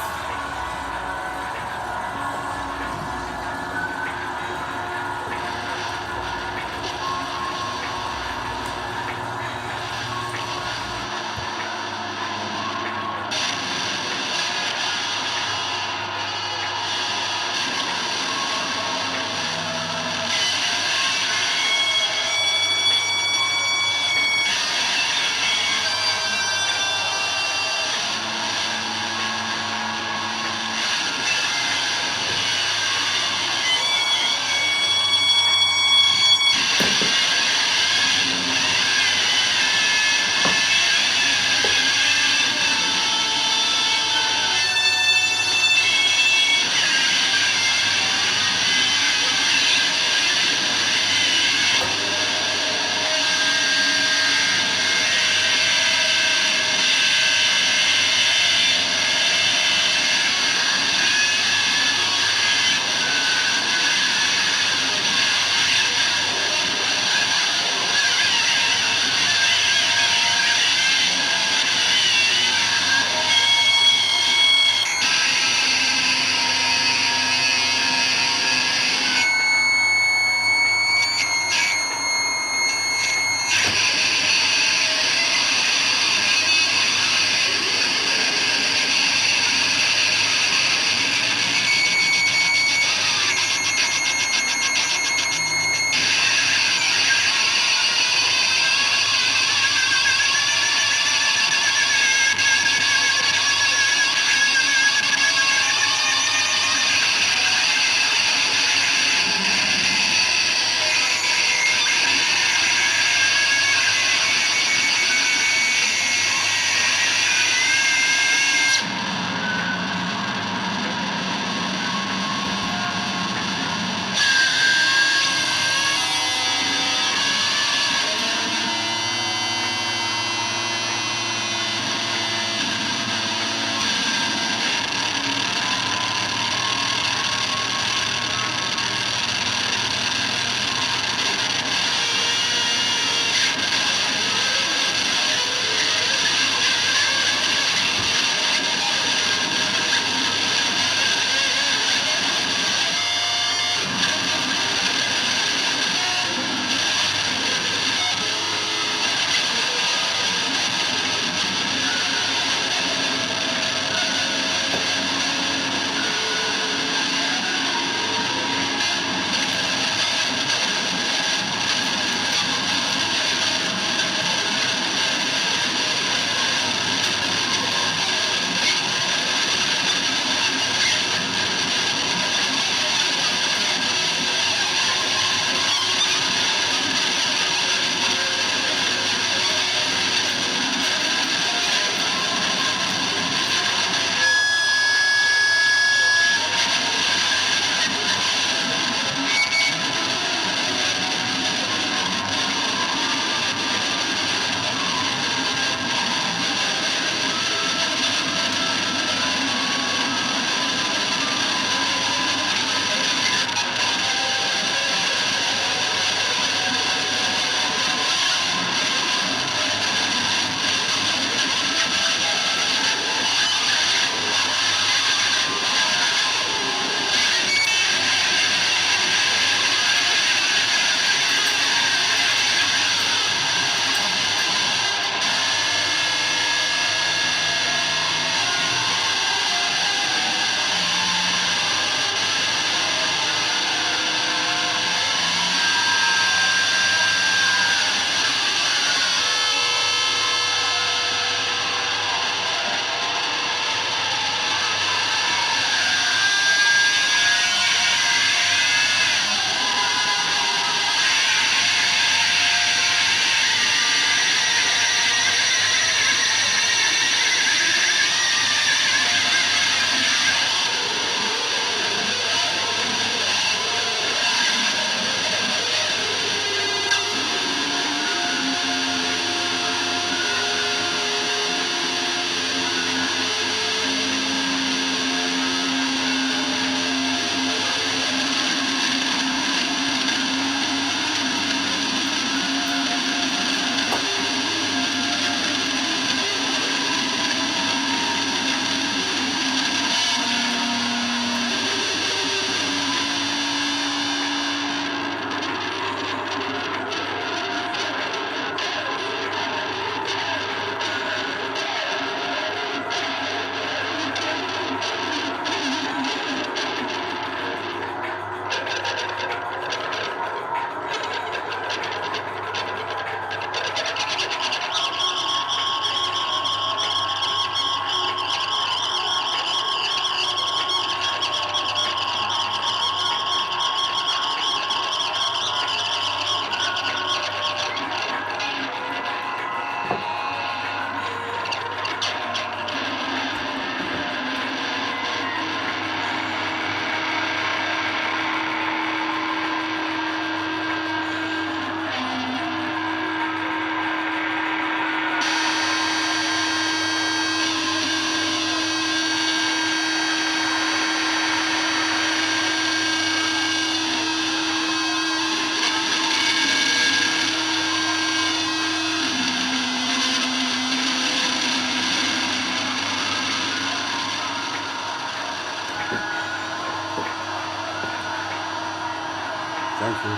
you.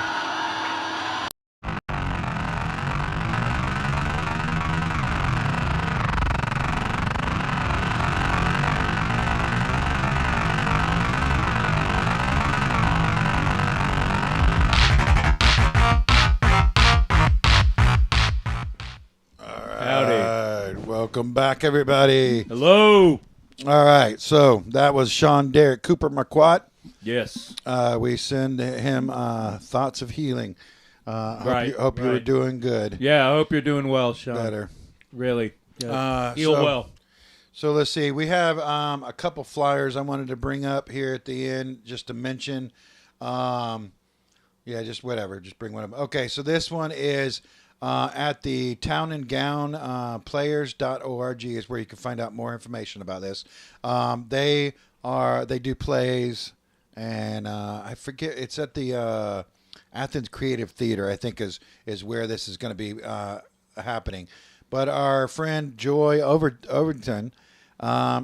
Welcome back, everybody. Hello. All right, so that was Sean Derrick Cooper Marquardt. Yes. We send him thoughts of healing. Right. Hope you were doing good. Yeah, I hope you're doing well, Sean. Better. Really. Yeah. Heal well. So let's see. We have a couple flyers I wanted to bring up here at the end just to mention. Yeah, just whatever. Just bring one up. Okay, so this one is at the Town and Gown players.org is where you can find out more information about this. They do plays, and I forget, it's at the Athens Creative Theater, I think is where this is going to be happening. But our friend Joy Overton,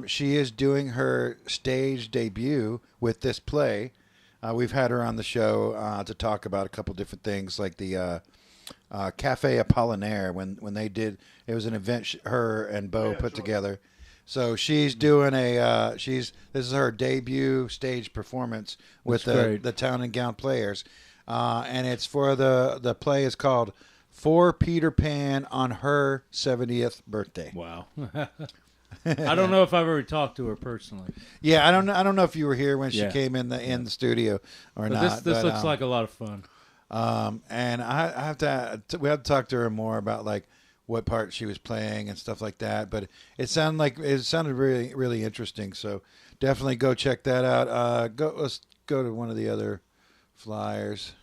she is doing her stage debut with this play. We've had her on the show to talk about a couple different things, like the Cafe Apollinaire when they did, it was an event her and Bo put together. So she's doing this is her debut stage performance with the Town and Gown Players, and it's for the play is called For Peter Pan on Her 70th Birthday. Wow. I don't know if I've ever talked to her personally. Yeah, I don't know if you were here when she came in the studio or not. This looks like a lot of fun. And we have to talk to her more about like what part she was playing and stuff like that. But it sounded really, really interesting. So definitely go check that out. Let's go to one of the other flyers.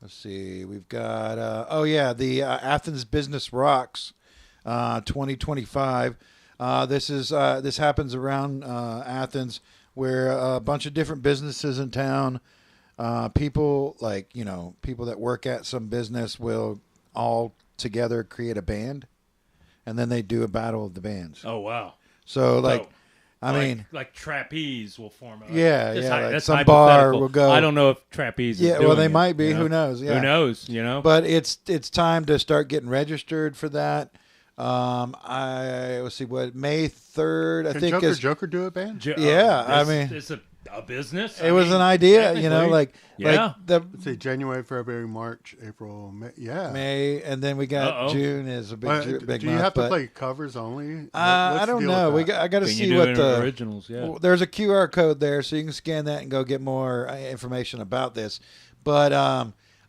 Let's see. We've got the Athens Business Rocks 2025. This happens around Athens, where a bunch of different businesses in town. People people that work at some business will all together create a band, and then they do a battle of the bands. Oh wow! So like trapeze will form. That's some bar will go. I don't know if trapeze. Yeah, is doing they it, might be. You know? Who knows? Yeah. Who knows? You know. But it's time to start getting registered for that. Let's see what May 3rd. I think Joker do a band? It's a business. It was an idea, let's say January, February, March, April, May. Yeah, May, and then we got June is a big month. Do you have to play covers only? I don't know. I got to see what the originals. Yeah, well, there's a QR code there, so you can scan that and go get more information about this. But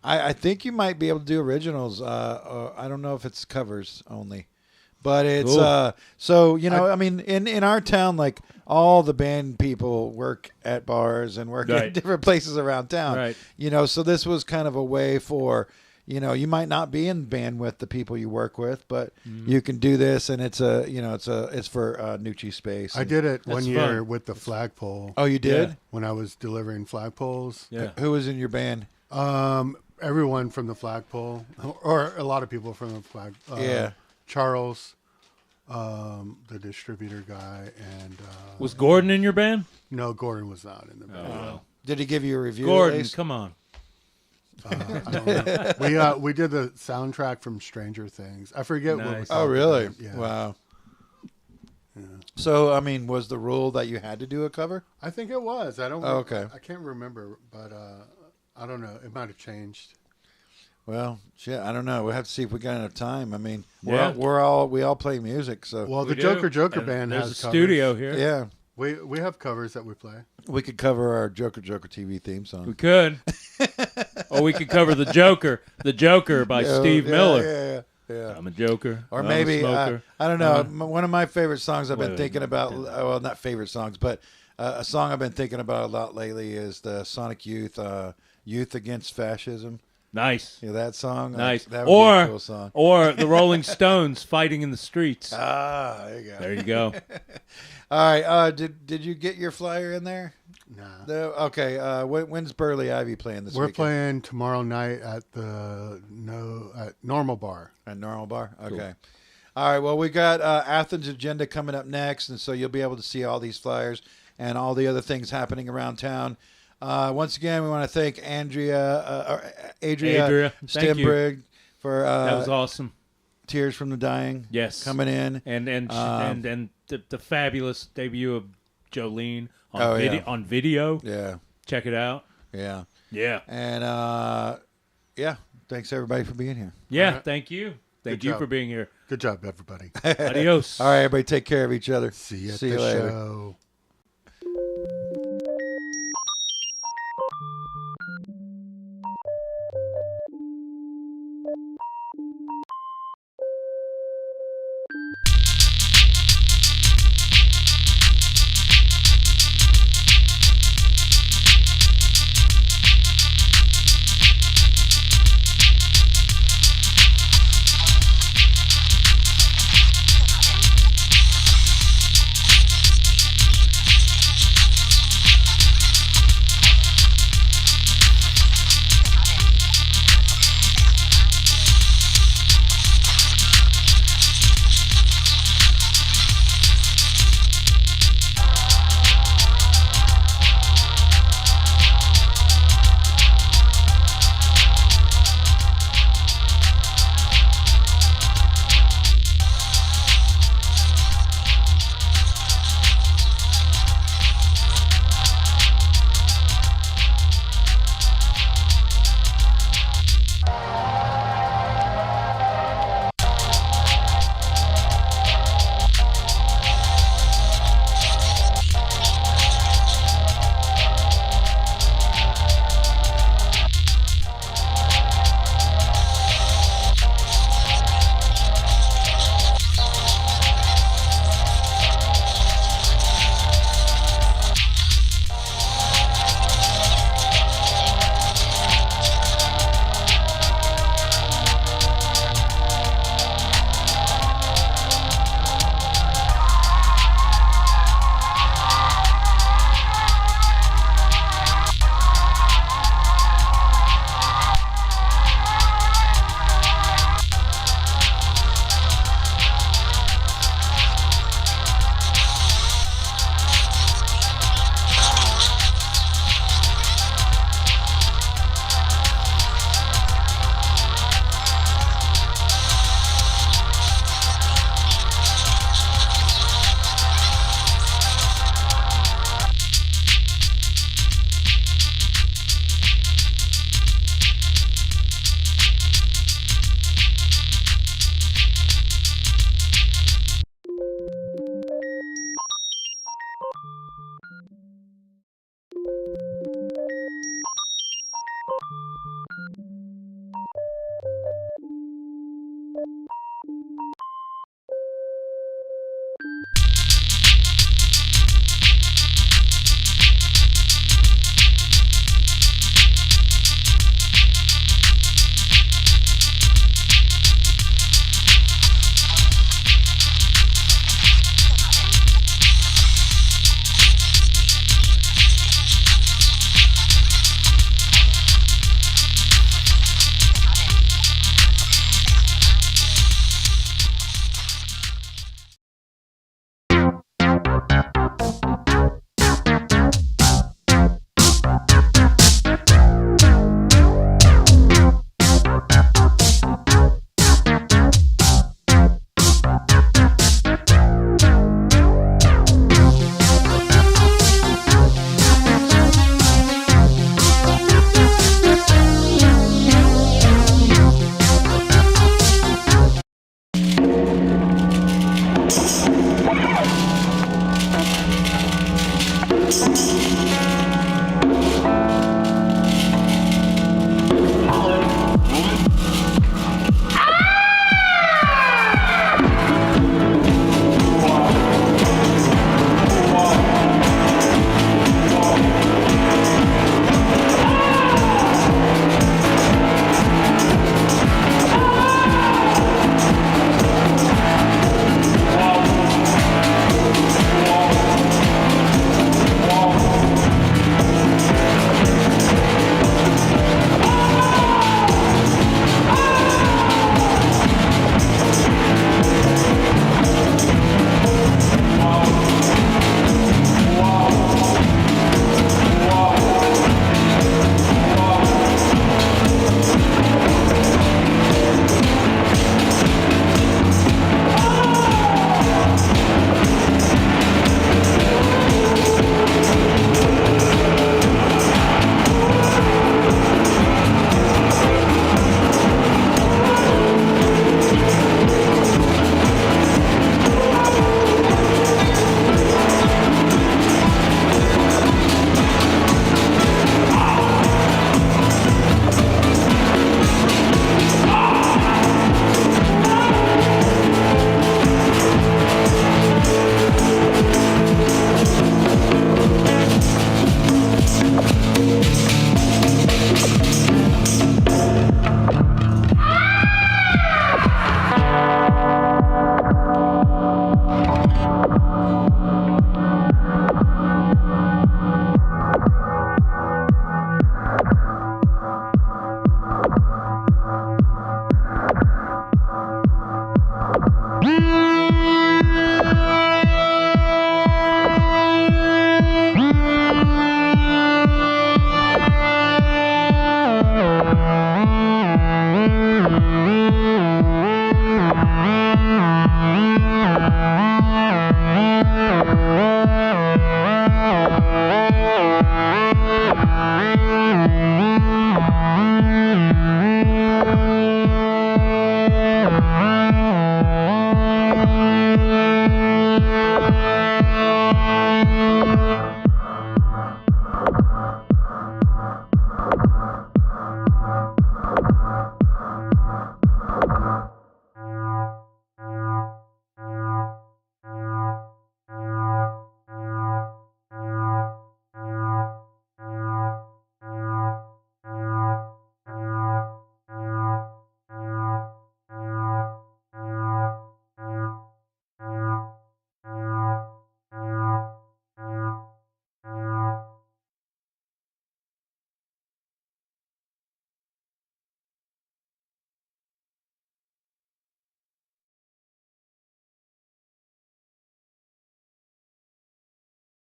I think you might be able to do originals. I don't know if it's covers only. But it's cool. In our town, like all the band people work at bars and work at different places around town. Right. So this was kind of a way for, you might not be in band with the people you work with, but you can do this, and it's for Nucci Space. I did it one year with the flagpole. Oh, you did? Yeah. When I was delivering flagpoles. Yeah. Who was in your band? Everyone from the flagpole, or a lot of people from the flag. Charles, the distributor guy, and was Gordon in your band? No, Gordon was not in the band. Oh, well. Did he give you a review? Gordon, come on. I don't know. We did the soundtrack from Stranger Things. I forget what was. Oh, really? Yeah. Wow. Yeah. So, was the rule that you had to do a cover? I think it was. I don't. Okay. I can't remember, but I don't know. It might have changed. Well, shit, I don't know. We'll have to see if we got enough time. We all play music, so. Well, the Joker band has a studio here. Yeah. We have covers that we play. We could cover our Joker TV theme song. We could. Or we could cover The Joker by Steve Miller. Yeah. I'm a Joker. Or maybe, I don't know. One of my favorite songs I've been thinking about, well, not favorite songs, but a song I've been thinking about a lot lately is the Sonic Youth, Youth Against Fascism. Nice. Yeah, that song. Nice. That would be a cool song. Or the Rolling Stones Fighting in the Streets. There you go. There you go. All right. Did you get your flyer in there? Nah. Okay. When's Burley Ivy playing this weekend? We're playing tomorrow night at Normal Bar. At Normal Bar? Okay. Cool. All right. Well, we got Athens Agenda coming up next, and so you'll be able to see all these flyers and all the other things happening around town. Once again, we want to thank Adria Stembridge for that was awesome. Tears from the Dying. Yes, coming in and the fabulous debut of Jolene on video. Yeah, check it out. Yeah, and thanks everybody for being here. Yeah, thank you. Thank you for being here. Good job, everybody. Adios. All right, everybody, take care of each other. See you at See the you later. show.